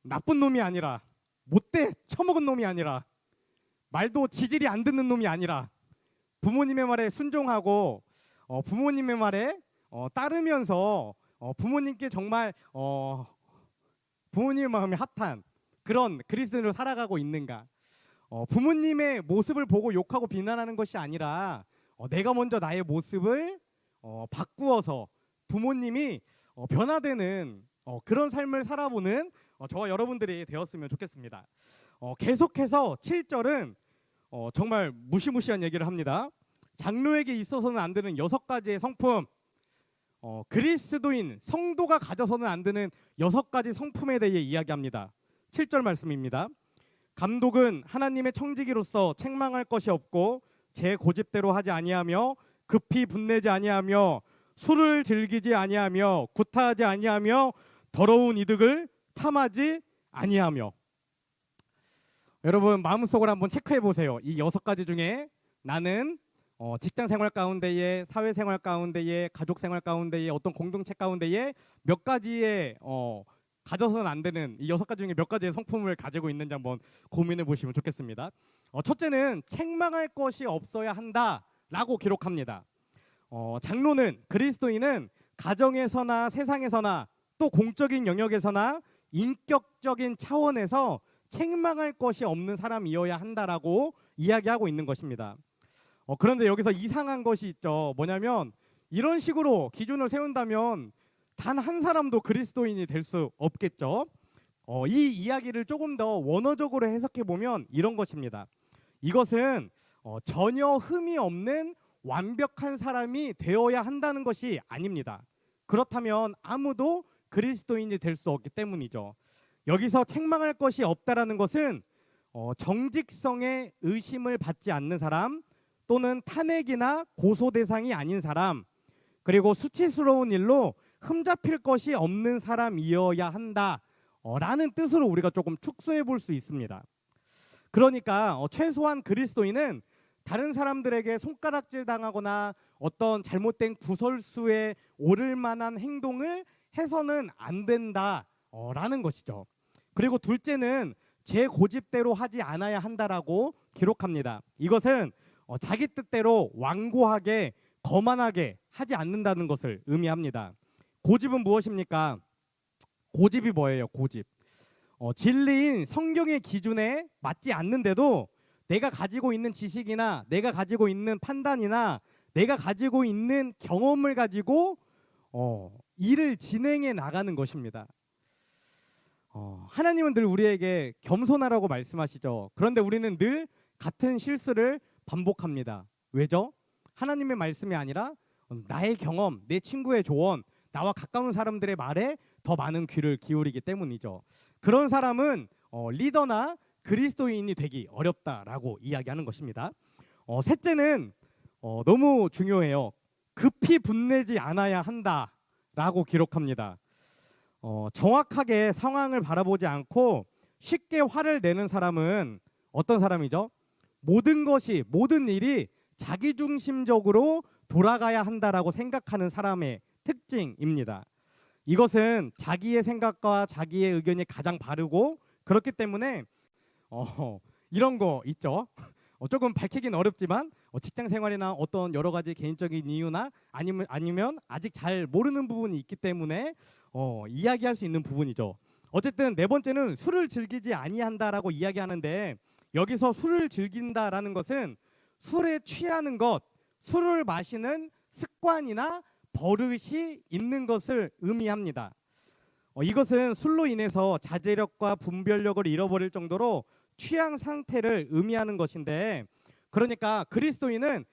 나쁜 놈이 아니라, 못돼 처먹은 놈이 아니라, 말도 지질이 안 듣는 놈이 아니라, 부모님의 말에 순종하고 부모님의 말에 따르면서 부모님께 정말 부모님의 마음이 핫한 그런 그리스도인으로 살아가고 있는가? 부모님의 모습을 보고 욕하고 비난하는 것이 아니라 내가 먼저 나의 모습을 바꾸어서 부모님이 변화되는 그런 삶을 살아보는 저와 여러분들이 되었으면 좋겠습니다. 계속해서 7절은 정말 무시무시한 얘기를 합니다. 장로에게 있어서는 안 되는 6가지의 성품, 그리스도인 성도가 가져서는 안 되는 6가지 성품에 대해 이야기합니다. 7절 말씀입니다. 감독은 하나님의 청지기로서 책망할 것이 없고 제 고집대로 하지 아니하며 급히 분내지 아니하며 술을 즐기지 아니하며 구타하지 아니하며 더러운 이득을 탐하지 아니하며. 여러분 마음속으로 한번 체크해 보세요. 이 6가지 중에 나는 직장 생활 가운데에, 사회 생활 가운데에, 가족 생활 가운데에, 어떤 공동체 가운데에 몇 가지의 가져서는 안 되는 이 6가지 중에 몇 가지의 성품을 가지고 있는지 한번 고민해 보시면 좋겠습니다. 첫째는 책망할 것이 없어야 한다라고 기록합니다. 장로는, 그리스도인은 가정에서나 세상에서나 또 공적인 영역에서나 인격적인 차원에서 책망할 것이 없는 사람이어야 한다라고 이야기하고 있는 것입니다. 그런데 여기서 이상한 것이 있죠. 뭐냐면 이런 식으로 기준을 세운다면 단 한 사람도 그리스도인이 될 수 없겠죠. 이 이야기를 조금 더 원어적으로 해석해 보면 이런 것입니다. 이것은 전혀 흠이 없는 완벽한 사람이 되어야 한다는 것이 아닙니다. 그렇다면 아무도 그리스도인이 될 수 없기 때문이죠. 여기서 책망할 것이 없다라는 것은 정직성에 의심을 받지 않는 사람, 또는 탄핵이나 고소 대상이 아닌 사람, 그리고 수치스러운 일로 흠잡힐 것이 없는 사람이어야 한다라는 뜻으로 우리가 조금 축소해 볼 수 있습니다. 그러니까 최소한 그리스도인은 다른 사람들에게 손가락질 당하거나 어떤 잘못된 구설수에 오를 만한 행동을 해서는 안 된다라는 것이죠. 그리고 둘째는 제 고집대로 하지 않아야 한다라고 기록합니다. 이것은 자기 뜻대로 완고하게 거만하게 하지 않는다는 것을 의미합니다. 고집은 무엇입니까? 고집이 뭐예요? 고집. 진리인 성경의 기준에 맞지 않는데도 내가 가지고 있는 지식이나 내가 가지고 있는 판단이나 내가 가지고 있는 경험을 가지고 일을 진행해 나가는 것입니다. 하나님은 늘 우리에게 겸손하라고 말씀하시죠. 그런데 우리는 늘 같은 실수를 반복합니다. 왜죠? 하나님의 말씀이 아니라 나의 경험, 내 친구의 조언, 나와 가까운 사람들의 말에 더 많은 귀를 기울이기 때문이죠. 그런 사람은 리더나 그리스도인이 되기 어렵다라고 이야기하는 것입니다. 셋째는 너무 중요해요. 급히 분내지 않아야 한다라고 기록합니다. 정확하게 상황을 바라보지 않고 쉽게 화를 내는 사람은 어떤 사람이죠? 모든 일이 자기중심적으로 돌아가야 한다라고 생각하는 사람의 특징입니다. 이것은 자기의 생각과 자기의 의견이 가장 바르고 그렇기 때문에 이런 거 있죠. 조금 밝히긴 어렵지만 직장 생활이나 어떤 여러 가지 개인적인 이유나 아니면 아직 잘 모르는 부분이 있기 때문에 이야기할 수 있는 부분이죠. 어쨌든 네 번째는 술을 즐기지 아니한다라고 이야기하는데 여기서 술을 즐긴다라는 것은 술에 취하는 것, 술을 마시는 습관이나 버릇이 있는 것을 의미합니다. 이것은 술로 인해서 자제력과 분별력을 잃어버릴 정도로 취향 상태를 의미하는 것인데, 그러니까 그리스도인은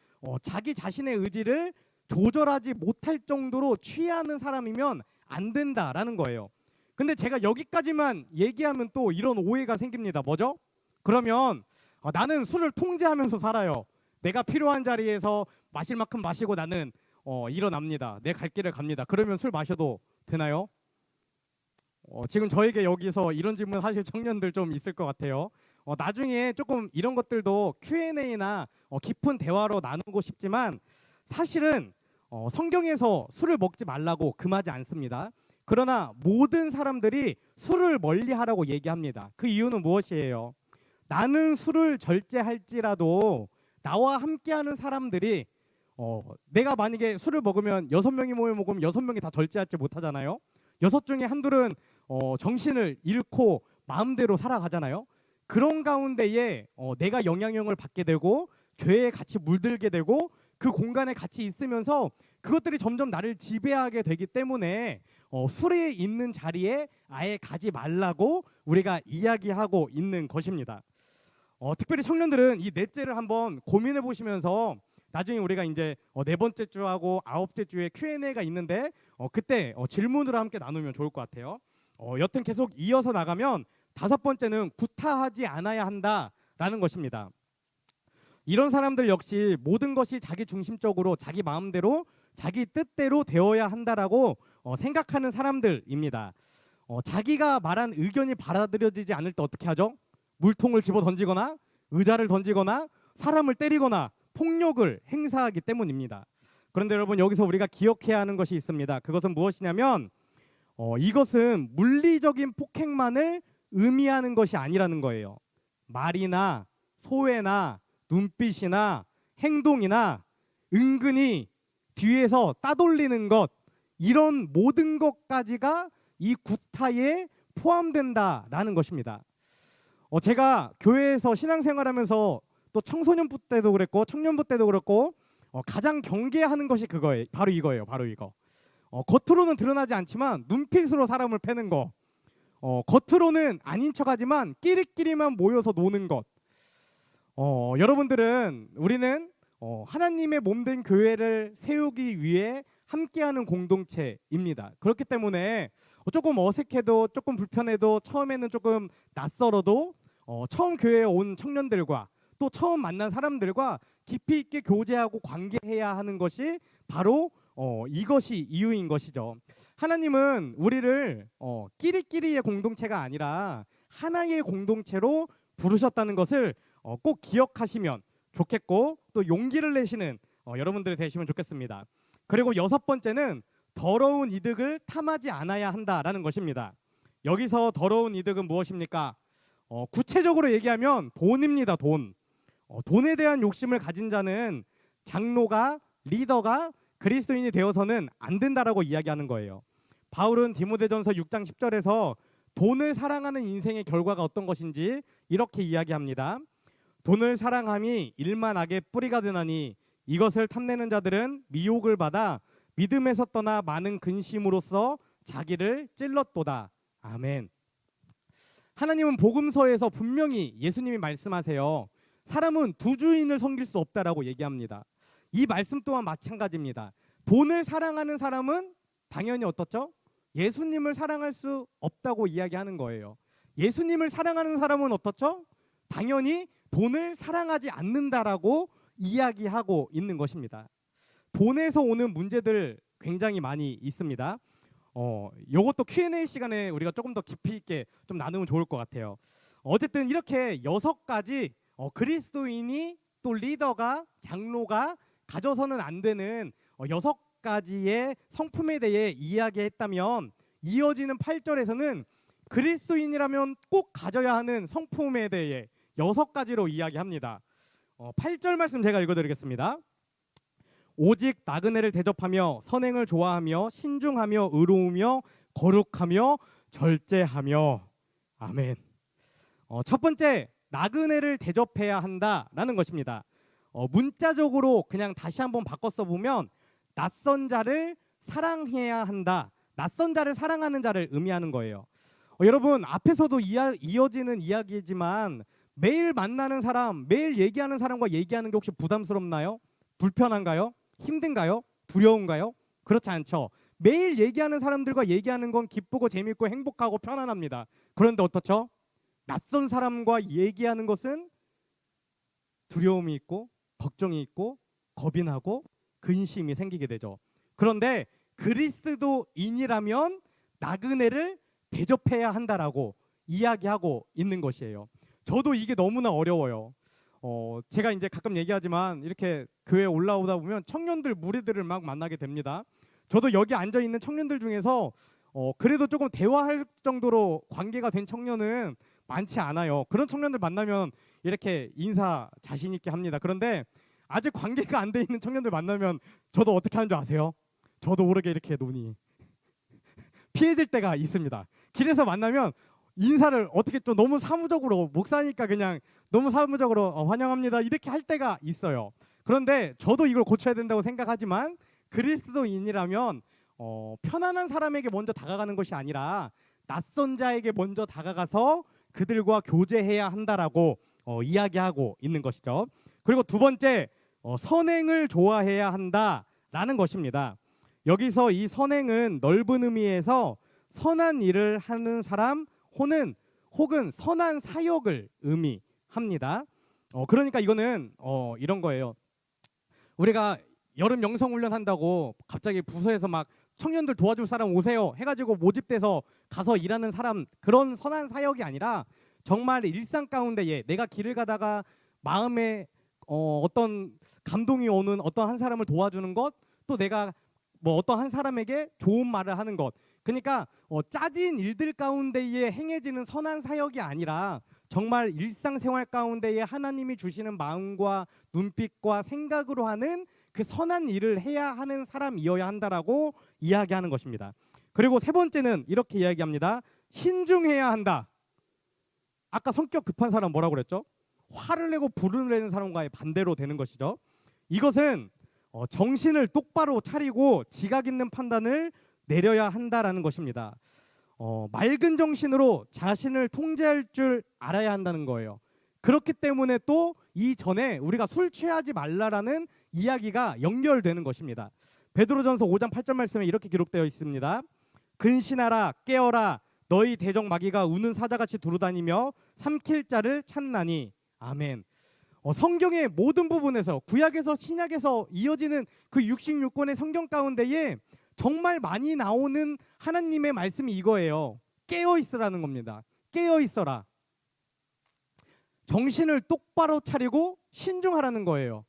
자기 자신의 의지를 조절하지 못할 정도로 취하는 사람이면 안 된다라는 거예요. 근데 제가 여기까지만 얘기하면 또 이런 오해가 생깁니다. 뭐죠? 그러면 나는 술을 통제하면서 살아요. 내가 필요한 자리에서 마실 만큼 마시고 나는 일어납니다. 내 갈 길을 갑니다. 그러면 술 마셔도 되나요? 지금 저에게 여기서 이런 질문 하실 청년들 좀 있을 것 같아요. 나중에 조금 이런 것들도 Q&A나 깊은 대화로 나누고 싶지만 사실은 성경에서 술을 먹지 말라고 금하지 않습니다. 그러나 모든 사람들이 술을 멀리하라고 얘기합니다. 그 이유는 무엇이에요? 나는 술을 절제할지라도 나와 함께하는 사람들이 내가 만약에 술을 먹으면 6명이 모여 먹으면 6명이 다 절제하지 못하잖아요. 6 중에 한둘은 정신을 잃고 마음대로 살아가잖아요. 그런 가운데에 내가 영향력을 받게 되고 죄에 같이 물들게 되고 그 공간에 같이 있으면서 그것들이 점점 나를 지배하게 되기 때문에 술에 있는 자리에 아예 가지 말라고 우리가 이야기하고 있는 것입니다. 특별히 청년들은 이 넷째를 한번 고민해 보시면서 나중에 우리가 이제 4번째 주하고 9째 주에 Q&A가 있는데 그때 질문으로 함께 나누면 좋을 것 같아요. 여튼 계속 이어서 나가면 5번째는 구타하지 않아야 한다라는 것입니다. 이런 사람들 역시 모든 것이 자기 중심적으로 자기 마음대로 자기 뜻대로 되어야 한다라고 생각하는 사람들입니다. 자기가 말한 의견이 받아들여지지 않을 때 어떻게 하죠? 물통을 집어 던지거나 의자를 던지거나 사람을 때리거나 폭력을 행사하기 때문입니다. 그런데 여러분 여기서 우리가 기억해야 하는 것이 있습니다. 그것은 무엇이냐면 이것은 물리적인 폭행만을 의미하는 것이 아니라는 거예요. 말이나 소외나 눈빛이나 행동이나 은근히 뒤에서 따돌리는 것 이런 모든 것까지가 이 구타에 포함된다라는 것입니다. 제가 교회에서 신앙생활하면서 또 청소년부 때도 그랬고 청년부 때도 그랬고 가장 경계하는 것이 그거예요. 바로 이거예요. 바로 이거. 겉으로는 드러나지 않지만 눈빛으로 사람을 패는 거. 겉으로는 아닌 척하지만 끼리끼리만 모여서 노는 것. 여러분들은 우리는 하나님의 몸된 교회를 세우기 위해 함께하는 공동체입니다. 그렇기 때문에 조금 어색해도 조금 불편해도 처음에는 조금 낯설어도 처음 교회에 온 청년들과 또 처음 만난 사람들과 깊이 있게 교제하고 관계해야 하는 것이 바로 이것이 이유인 것이죠. 하나님은 우리를 끼리끼리의 공동체가 아니라 하나의 공동체로 부르셨다는 것을 꼭 기억하시면 좋겠고 또 용기를 내시는 여러분들이 되시면 좋겠습니다. 그리고 6번째는 더러운 이득을 탐하지 않아야 한다라는 것입니다. 여기서 더러운 이득은 무엇입니까? 구체적으로 얘기하면 돈입니다. 돈. 돈에 대한 욕심을 가진 자는 장로가 리더가 그리스도인이 되어서는 안 된다라고 이야기하는 거예요. 바울은 디모데전서 6장 10절에서 돈을 사랑하는 인생의 결과가 어떤 것인지 이렇게 이야기합니다. 돈을 사랑함이 일만 악의 뿌리가 되나니 이것을 탐내는 자들은 미혹을 받아 믿음에서 떠나 많은 근심으로써 자기를 찔렀도다. 아멘. 하나님은 복음서에서 분명히 예수님이 말씀하세요. 사람은 두 주인을 섬길 수 없다라고 얘기합니다. 이 말씀 또한 마찬가지입니다. 돈을 사랑하는 사람은 당연히 어떻죠? 예수님을 사랑할 수 없다고 이야기하는 거예요. 예수님을 사랑하는 사람은 어떻죠? 당연히 돈을 사랑하지 않는다라고 이야기하고 있는 것입니다. 돈에서 오는 문제들 굉장히 많이 있습니다. 요것도 Q&A 시간에 우리가 조금 더 깊이 있게 좀 나누면 좋을 것 같아요. 어쨌든 이렇게 6가지 그리스도인이 또 리더가 장로가 가져서는 안 되는 6가지의 성품에 대해 이야기했다면 이어지는 8절에서는 그리스도인이라면 꼭 가져야 하는 성품에 대해 6가지로 이야기합니다. 8절 말씀 제가 읽어드리겠습니다. 오직 나그네를 대접하며 선행을 좋아하며 신중하며 의로우며 거룩하며 절제하며. 아멘. 첫 번째, 나그네를 대접해야 한다라는 것입니다. 문자적으로 그냥 다시 한번 바꿔 써보면 낯선 자를 사랑해야 한다. 낯선 자를 사랑하는 자를 의미하는 거예요. 여러분 앞에서도 이어지는 이야기지만 매일 만나는 사람, 매일 얘기하는 사람과 얘기하는 게 혹시 부담스럽나요? 불편한가요? 힘든가요? 두려운가요? 그렇지 않죠. 매일 얘기하는 사람들과 얘기하는 건 기쁘고 재밌고 행복하고 편안합니다. 그런데 어떻죠? 낯선 사람과 얘기하는 것은 두려움이 있고 걱정이 있고 겁이 나고 근심이 생기게 되죠. 그런데 그리스도인이라면 나그네를 대접해야 한다라고 이야기하고 있는 것이에요. 저도 이게 너무나 어려워요. 제가 이제 가끔 얘기하지만 이렇게 교회 올라오다 보면 청년들 무리들을 막 만나게 됩니다. 저도 여기 앉아 있는 청년들 중에서 그래도 조금 대화할 정도로 관계가 된 청년은 많지 않아요. 그런 청년들 만나면 이렇게 인사 자신 있게 합니다. 그런데 아직 관계가 안 돼 있는 청년들 만나면 저도 어떻게 하는 줄 아세요? 저도 모르게 이렇게 눈이 피해질 때가 있습니다. 길에서 만나면 인사를 어떻게 좀 너무 사무적으로, 목사니까 그냥 너무 사무적으로 환영합니다 이렇게 할 때가 있어요. 그런데 저도 이걸 고쳐야 된다고 생각하지만 그리스도인이라면 편안한 사람에게 먼저 다가가는 것이 아니라 낯선 자에게 먼저 다가가서 그들과 교제해야 한다라고 이야기하고 있는 것이죠. 그리고 두 번째, 선행을 좋아해야 한다라는 것입니다. 여기서 이 선행은 넓은 의미에서 선한 일을 하는 사람 혹은 선한 사역을 의미합니다. 그러니까 이거는 이런 거예요. 우리가 여름 영성훈련 한다고 갑자기 부서에서 막 청년들 도와줄 사람 오세요 해가지고 모집돼서 가서 일하는 사람, 그런 선한 사역이 아니라 정말 일상 가운데에 내가 길을 가다가 마음에 어떤 감동이 오는 어떤 한 사람을 도와주는 것, 또 내가 뭐 어떤 한 사람에게 좋은 말을 하는 것, 그러니까 짜진 일들 가운데에 행해지는 선한 사역이 아니라 정말 일상생활 가운데에 하나님이 주시는 마음과 눈빛과 생각으로 하는 그 선한 일을 해야 하는 사람이어야 한다라고 이야기하는 것입니다. 그리고 세 번째는 이렇게 이야기합니다. 신중해야 한다. 아까 성격 급한 사람 뭐라고 그랬죠? 화를 내고 불을 내는 사람과의 반대로 되는 것이죠. 이것은 정신을 똑바로 차리고 지각 있는 판단을 내려야 한다라는 것입니다. 맑은 정신으로 자신을 통제할 줄 알아야 한다는 거예요. 그렇기 때문에 또 이전에 우리가 술 취하지 말라라는 이야기가 연결되는 것입니다. 베드로전서 5장 8절 말씀에 이렇게 기록되어 있습니다. 근신하라 깨어라 너희 대적 마귀가 우는 사자같이 두루다니며 삼킬 자를 찾나니. 아멘. 성경의 모든 부분에서 구약에서 신약에서 이어지는 그 66권의 성경 가운데에 정말 많이 나오는 하나님의 말씀이 이거예요. 깨어 있으라는 겁니다. 깨어 있어라. 정신을 똑바로 차리고 신중하라는 거예요.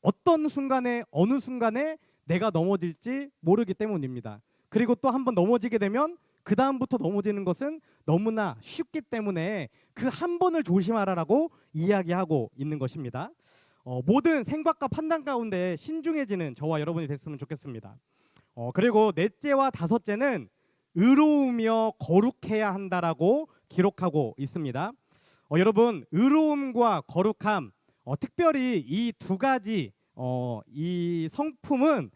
어떤 순간에 어느 순간에 내가 넘어질지 모르기 때문입니다. 그리고 또 한번 넘어지게 되면 그 다음부터 넘어지는 것은 너무나 쉽기 때문에 그 한 번을 조심하라라고 이야기하고 있는 것입니다. 모든 생각과 판단 가운데 신중해지는 저와 여러분이 됐으면 좋겠습니다. 그리고 넷째와 다섯째는 의로우며 거룩해야 한다라고 기록하고 있습니다. 여러분, 의로움과 거룩함, 특별히 이 두 가지 이 성품은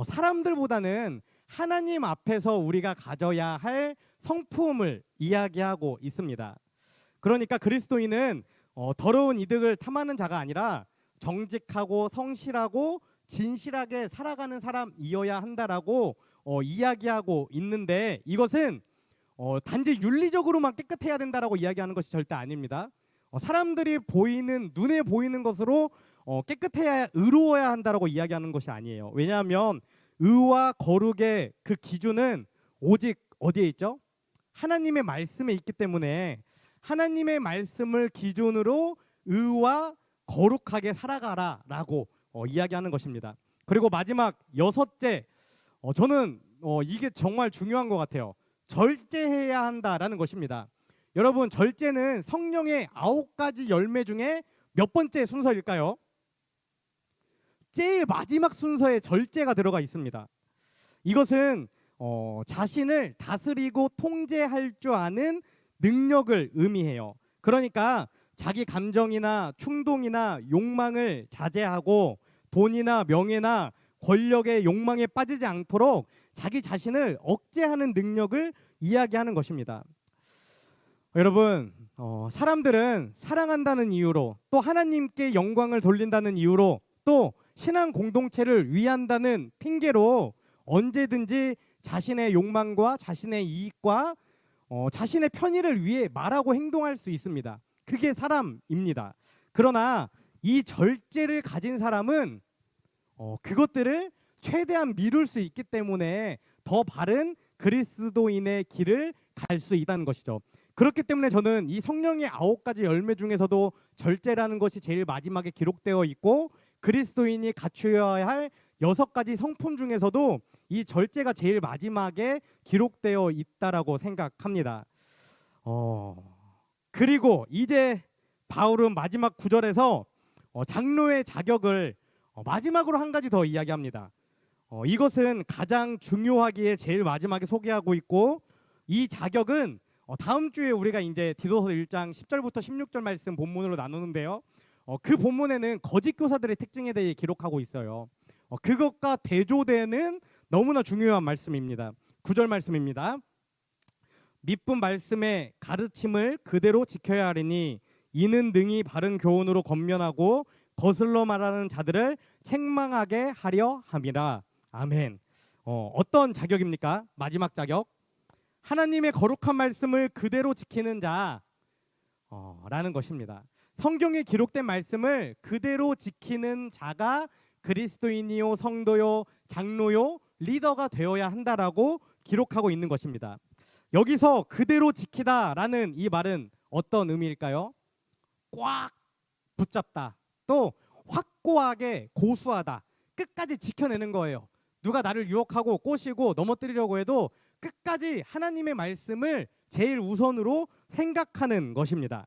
사람들보다는 하나님 앞에서 우리가 가져야 할 성품을 이야기하고 있습니다. 그러니까 그리스도인은 더러운 이득을 탐하는 자가 아니라 정직하고 성실하고 진실하게 살아가는 사람이어야 한다라고 이야기하고 있는데, 이것은 단지 윤리적으로만 깨끗해야 된다라고 이야기하는 것이 절대 아닙니다. 사람들이 보이는, 눈에 보이는 것으로 깨끗해야, 의로워야 한다라고 이야기하는 것이 아니에요. 왜냐하면 의와 거룩의 그 기준은 오직 어디에 있죠? 하나님의 말씀에 있기 때문에 하나님의 말씀을 기준으로 의와 거룩하게 살아가라라고 이야기하는 것입니다. 그리고 마지막 여섯째, 저는 이게 정말 중요한 것 같아요. 절제해야 한다라는 것입니다. 여러분, 절제는 성령의 9가지 열매 중에 몇 번째 순서일까요? 제일 마지막 순서에 절제가 들어가 있습니다. 이것은 자신을 다스리고 통제할 줄 아는 능력을 의미해요. 그러니까 자기 감정이나 충동이나 욕망을 자제하고 돈이나 명예나 권력의 욕망에 빠지지 않도록 자기 자신을 억제하는 능력을 이야기하는 것입니다. 여러분, 사람들은 사랑한다는 이유로, 또 하나님께 영광을 돌린다는 이유로, 또 신앙 공동체를 위한다는 핑계로 언제든지 자신의 욕망과 자신의 이익과 자신의 편의를 위해 말하고 행동할 수 있습니다. 그게 사람입니다. 그러나 이 절제를 가진 사람은 그것들을 최대한 미룰 수 있기 때문에 더 바른 그리스도인의 길을 갈 수 있다는 것이죠. 그렇기 때문에 저는 이 성령의 9가지 열매 중에서도 절제라는 것이 제일 마지막에 기록되어 있고, 그리스도인이 갖추어야 할 6가지 성품 중에서도 이 절제가 제일 마지막에 기록되어 있다라고 생각합니다. 그리고 이제 바울은 마지막 구절에서 장로의 자격을 마지막으로 한 가지 더 이야기합니다. 이것은 가장 중요하기에 제일 마지막에 소개하고 있고, 이 자격은 다음 주에 우리가 이제 디도서 1장 10절부터 16절 말씀 본문으로 나누는데요. 그 본문에는 거짓 교사들의 특징에 대해 기록하고 있어요. 그것과 대조되는 너무나 중요한 말씀입니다. 9절 말씀입니다. 믿분 말씀의 가르침을 그대로 지켜야 하리니 이는 능히 바른 교훈으로 권면하고 거슬러 말하는 자들을 책망하게 하려 함이라. 아멘. 어떤 자격입니까? 마지막 자격. 하나님의 거룩한 말씀을 그대로 지키는 자 라는 것입니다. 성경에 기록된 말씀을 그대로 지키는 자가 그리스도인이요, 성도요, 장로요, 리더가 되어야 한다라고 기록하고 있는 것입니다. 여기서 그대로 지키다라는 이 말은 어떤 의미일까요? 꽉 붙잡다, 또 확고하게 고수하다, 끝까지 지켜내는 거예요. 누가 나를 유혹하고 꼬시고 넘어뜨리려고 해도 끝까지 하나님의 말씀을 제일 우선으로 생각하는 것입니다.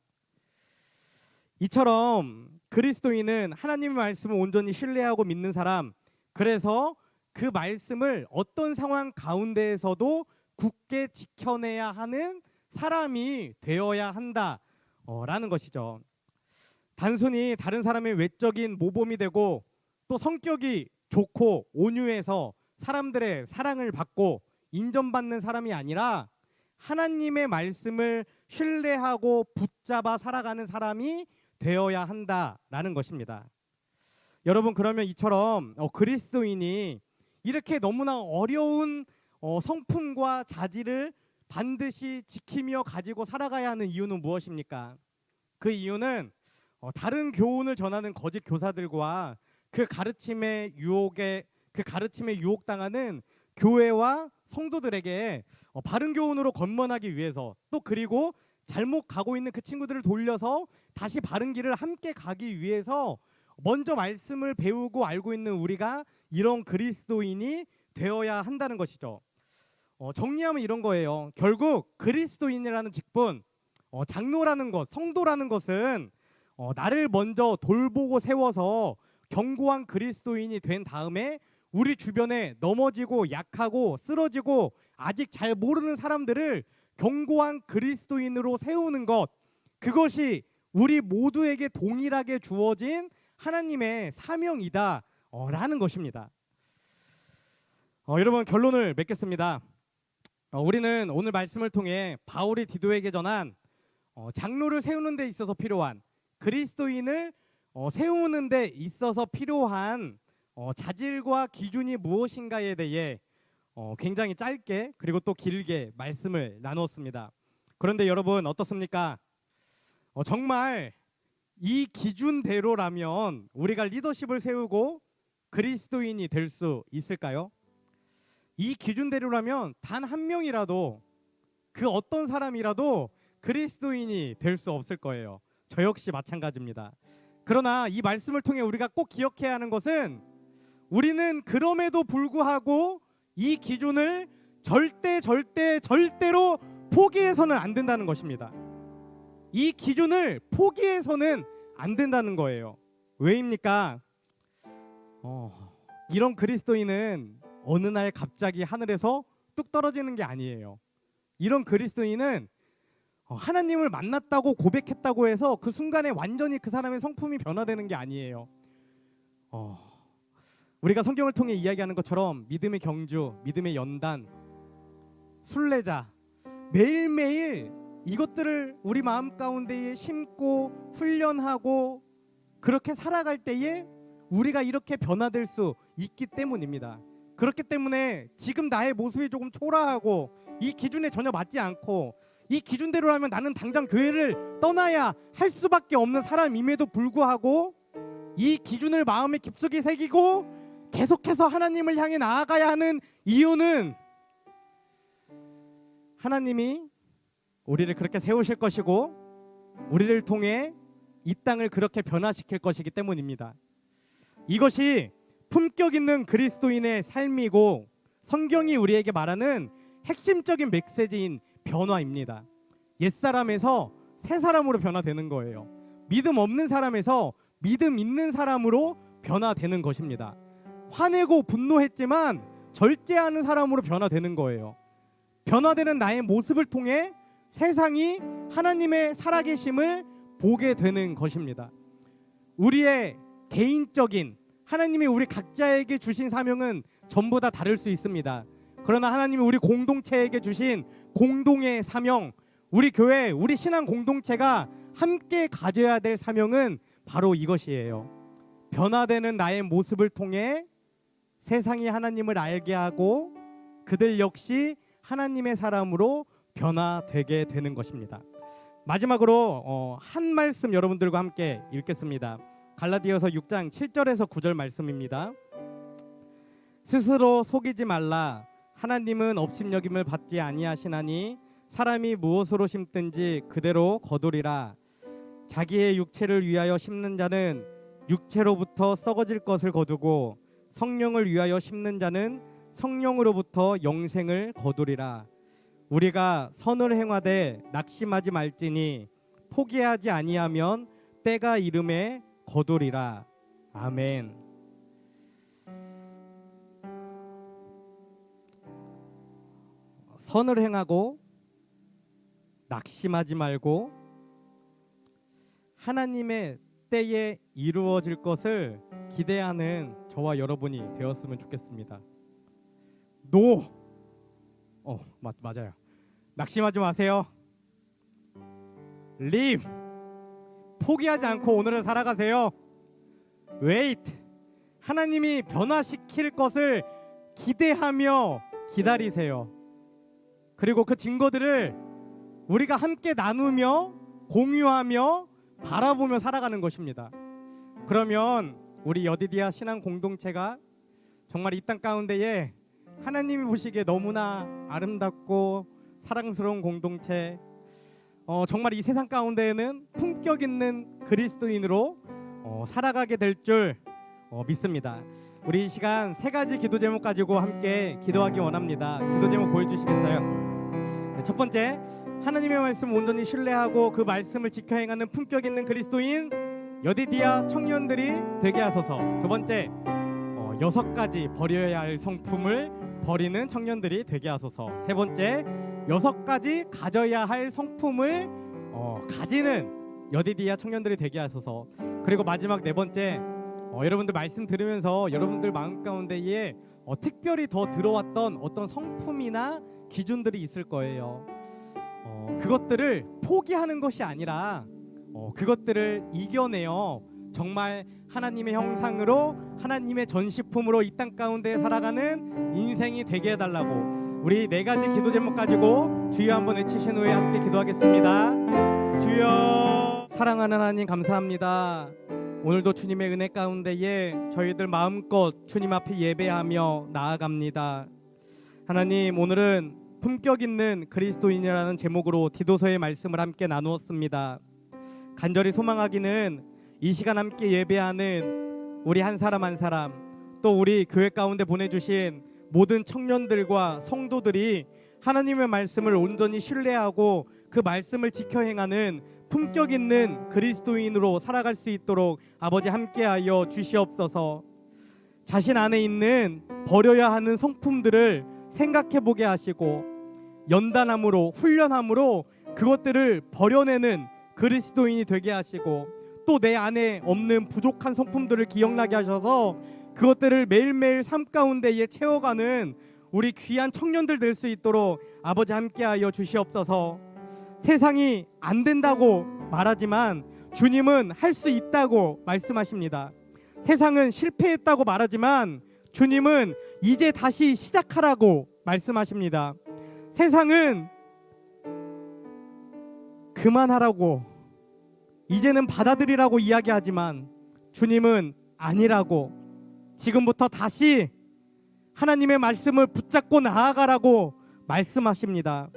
이처럼 그리스도인은 하나님의 말씀을 온전히 신뢰하고 믿는 사람, 그래서 그 말씀을 어떤 상황 가운데에서도 굳게 지켜내야 하는 사람이 되어야 한다라는 것이죠. 단순히 다른 사람의 외적인 모범이 되고 또 성격이 좋고 온유해서 사람들의 사랑을 받고 인정받는 사람이 아니라 하나님의 말씀을 신뢰하고 붙잡아 살아가는 사람이 되어야 한다라는 것입니다. 여러분, 그러면 이처럼 그리스도인이 이렇게 너무나 어려운 성품과 자질을 반드시 지키며 가지고 살아가야 하는 이유는 무엇입니까? 그 이유는 다른 교훈을 전하는 거짓 교사들과 그 가르침에 유혹당하는 교회와 성도들에게 바른 교훈으로 권면하기 위해서, 또 그리고 잘못 가고 있는 그 친구들을 돌려서 다시 바른 길을 함께 가기 위해서 먼저 말씀을 배우고 알고 있는 우리가 이런 그리스도인이 되어야 한다는 것이죠. 정리하면 이런 거예요. 결국 그리스도인이라는 직분, 장로라는 것, 성도라는 것은 나를 먼저 돌보고 세워서 견고한 그리스도인이 된 다음에 우리 주변에 넘어지고 약하고 쓰러지고 아직 잘 모르는 사람들을 견고한 그리스도인으로 세우는 것, 그것이 우리 모두에게 동일하게 주어진 하나님의 사명이다 라는 것입니다. 여러분, 결론을 맺겠습니다. 우리는 오늘 말씀을 통해 바울이 디도에게 전한 장로를 세우는 데 있어서 필요한, 그리스도인을 세우는 데 있어서 필요한 자질과 기준이 무엇인가에 대해 굉장히 짧게 그리고 또 길게 말씀을 나누었습니다. 그런데 여러분, 어떻습니까? 정말 이 기준대로라면 우리가 리더십을 세우고 그리스도인이 될 수 있을까요? 이 기준대로라면 단 한 명이라도, 그 어떤 사람이라도 그리스도인이 될 수 없을 거예요. 저 역시 마찬가지입니다. 그러나 이 말씀을 통해 우리가 꼭 기억해야 하는 것은, 우리는 그럼에도 불구하고 이 기준을 절대로 포기해서는 안 된다는 것입니다. 이 기준을 포기해서는 안 된다는 거예요. 왜입니까? 이런 그리스도인은 어느 날 갑자기 하늘에서 뚝 떨어지는 게 아니에요. 이런 그리스도인은 하나님을 만났다고 고백했다고 해서 그 순간에 완전히 그 사람의 성품이 변화되는 게 아니에요. 우리가 성경을 통해 이야기하는 것처럼 믿음의 경주, 믿음의 연단, 순례자, 매일매일 이것들을 우리 마음 가운데에 심고 훈련하고 그렇게 살아갈 때에 우리가 이렇게 변화될 수 있기 때문입니다. 그렇기 때문에 지금 나의 모습이 조금 초라하고 이 기준에 전혀 맞지 않고 이 기준대로라면 나는 당장 교회를 떠나야 할 수밖에 없는 사람임에도 불구하고 이 기준을 마음에 깊숙이 새기고 계속해서 하나님을 향해 나아가야 하는 이유는, 하나님이 우리를 그렇게 세우실 것이고 우리를 통해 이 땅을 그렇게 변화시킬 것이기 때문입니다. 이것이 품격 있는 그리스도인의 삶이고 성경이 우리에게 말하는 핵심적인 메시지인 변화입니다. 옛사람에서 새 사람으로 변화되는 거예요. 믿음 없는 사람에서 믿음 있는 사람으로 변화되는 것입니다. 화내고 분노했지만 절제하는 사람으로 변화되는 거예요. 변화되는 나의 모습을 통해 세상이 하나님의 살아계심을 보게 되는 것입니다. 우리의 개인적인 하나님이 우리 각자에게 주신 사명은 전부 다 다를 수 있습니다. 그러나 하나님이 우리 공동체에게 주신 공동의 사명, 우리 교회, 우리 신앙 공동체가 함께 가져야 될 사명은 바로 이것이에요. 변화되는 나의 모습을 통해 세상이 하나님을 알게 하고 그들 역시 하나님의 사람으로 변화되게 되는 것입니다. 마지막으로 한 말씀 여러분들과 함께 읽겠습니다. 갈라디아서 6장 7절에서 9절 말씀입니다. 스스로 속이지 말라. 하나님은 업신여김을 받지 아니하시나니 사람이 무엇으로 심든지 그대로 거두리라. 자기의 육체를 위하여 심는 자는 육체로부터 썩어질 것을 거두고 성령을 위하여 심는 자는 성령으로부터 영생을 거두리라. 우리가 선을 행하되 낙심하지 말지니 포기하지 아니하면 때가 이름에 거두리라. 아멘. 선을 행하고 낙심하지 말고 하나님의 때에 이루어질 것을 기대하는 저와 여러분이 되었으면 좋겠습니다. 맞아요. 낙심하지 마세요. live. 포기하지 않고 오늘을 살아가세요. wait. 하나님이 변화시킬 것을 기대하며 기다리세요. 그리고 그 증거들을 우리가 함께 나누며 공유하며 바라보며 살아가는 것입니다. 그러면 우리 여디디아 신앙 공동체가 정말 이 땅 가운데에 하나님이 보시기에 너무나 아름답고 사랑스러운 공동체, 정말 이 세상 가운데에는 품격 있는 그리스도인으로 살아가게 될 줄 믿습니다. 우리 이 시간 세 가지 기도 제목 가지고 함께 기도하기 원합니다. 기도 제목 보여주시겠어요? 네, 첫 번째, 하나님의 말씀 온전히 신뢰하고 그 말씀을 지켜 행하는 품격 있는 그리스도인 여디디아 청년들이 되게 하소서. 두 번째, 6가지 버려야 할 성품을 버리는 청년들이 되게 하소서. 세 번째, 6가지 가져야 할 성품을 가지는 여디디아 청년들이 되게 하소서. 그리고 마지막 네 번째, 여러분들 말씀 들으면서 여러분들 마음 가운데에 특별히 더 들어왔던 어떤 성품이나 기준들이 있을 거예요. 그것들을 포기하는 것이 아니라 그것들을 이겨내어 정말 하나님의 형상으로 하나님의 전시품으로 이 땅 가운데 살아가는 인생이 되게 해달라고 우리 네 가지 기도 제목 가지고 주여 한번 외치신 후에 함께 기도하겠습니다. 주여, 사랑하는 하나님 감사합니다. 오늘도 주님의 은혜 가운데에 저희들 마음껏 주님 앞에 예배하며 나아갑니다. 하나님, 오늘은 품격 있는 그리스도인이라는 제목으로 디도서의 말씀을 함께 나누었습니다. 간절히 소망하기는 이 시간 함께 예배하는 우리 한 사람 한 사람, 또 우리 교회 가운데 보내주신 모든 청년들과 성도들이 하나님의 말씀을 온전히 신뢰하고 그 말씀을 지켜 행하는 품격 있는 그리스도인으로 살아갈 수 있도록 아버지 함께하여 주시옵소서. 자신 안에 있는 버려야 하는 성품들을 생각해보게 하시고 연단함으로 훈련함으로 그것들을 버려내는 그리스도인이 되게 하시고 또 내 안에 없는 부족한 성품들을 기억나게 하셔서 그것들을 매일매일 삶 가운데에 채워가는 우리 귀한 청년들 될 수 있도록 아버지 함께하여 주시옵소서. 세상이 안 된다고 말하지만 주님은 할 수 있다고 말씀하십니다. 세상은 실패했다고 말하지만 주님은 이제 다시 시작하라고 말씀하십니다. 세상은 그만하라고 이제는 받아들이라고 이야기하지만 주님은 아니라고, 지금부터 다시 하나님의 말씀을 붙잡고 나아가라고 말씀하십니다.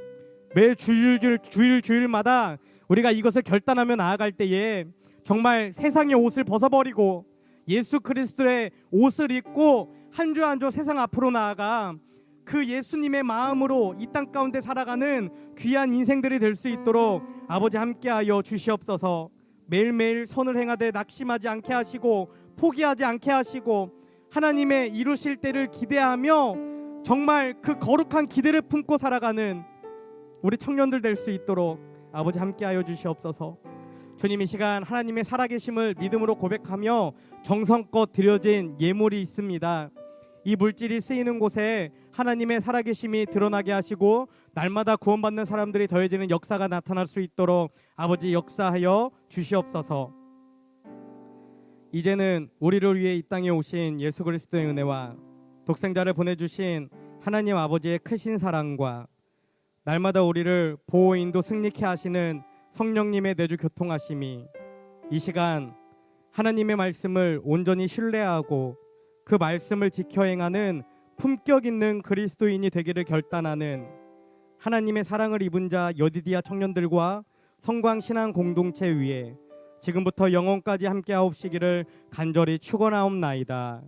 매 주일마다 우리가 이것을 결단하며 나아갈 때에 정말 세상의 옷을 벗어버리고 예수 그리스도의 옷을 입고 한 주 한 주 세상 앞으로 나아가 그 예수님의 마음으로 이 땅 가운데 살아가는 귀한 인생들이 될 수 있도록 아버지 함께하여 주시옵소서. 매일매일 선을 행하되 낙심하지 않게 하시고 포기하지 않게 하시고 하나님의 이루실 때를 기대하며 정말 그 거룩한 기대를 품고 살아가는 우리 청년들 될 수 있도록 아버지 함께하여 주시옵소서. 주님, 이 시간 하나님의 살아계심을 믿음으로 고백하며 정성껏 드려진 예물이 있습니다. 이 물질이 쓰이는 곳에 하나님의 살아계심이 드러나게 하시고 날마다 구원받는 사람들이 더해지는 역사가 나타날 수 있도록 아버지 역사하여 주시옵소서. 이제는 우리를 위해 이 땅에 오신 예수 그리스도의 은혜와 독생자를 보내주신 하나님 아버지의 크신 사랑과 날마다 우리를 보호 인도 승리케 하시는 성령님의 내주 교통하심이 이 시간 하나님의 말씀을 온전히 신뢰하고 그 말씀을 지켜 행하는 품격 있는 그리스도인이 되기를 결단하는 하나님의 사랑을 입은 자 여디디아 청년들과 성광 신앙 공동체 위에 지금부터 영원까지 함께하옵시기를 간절히 축원하옵나이다.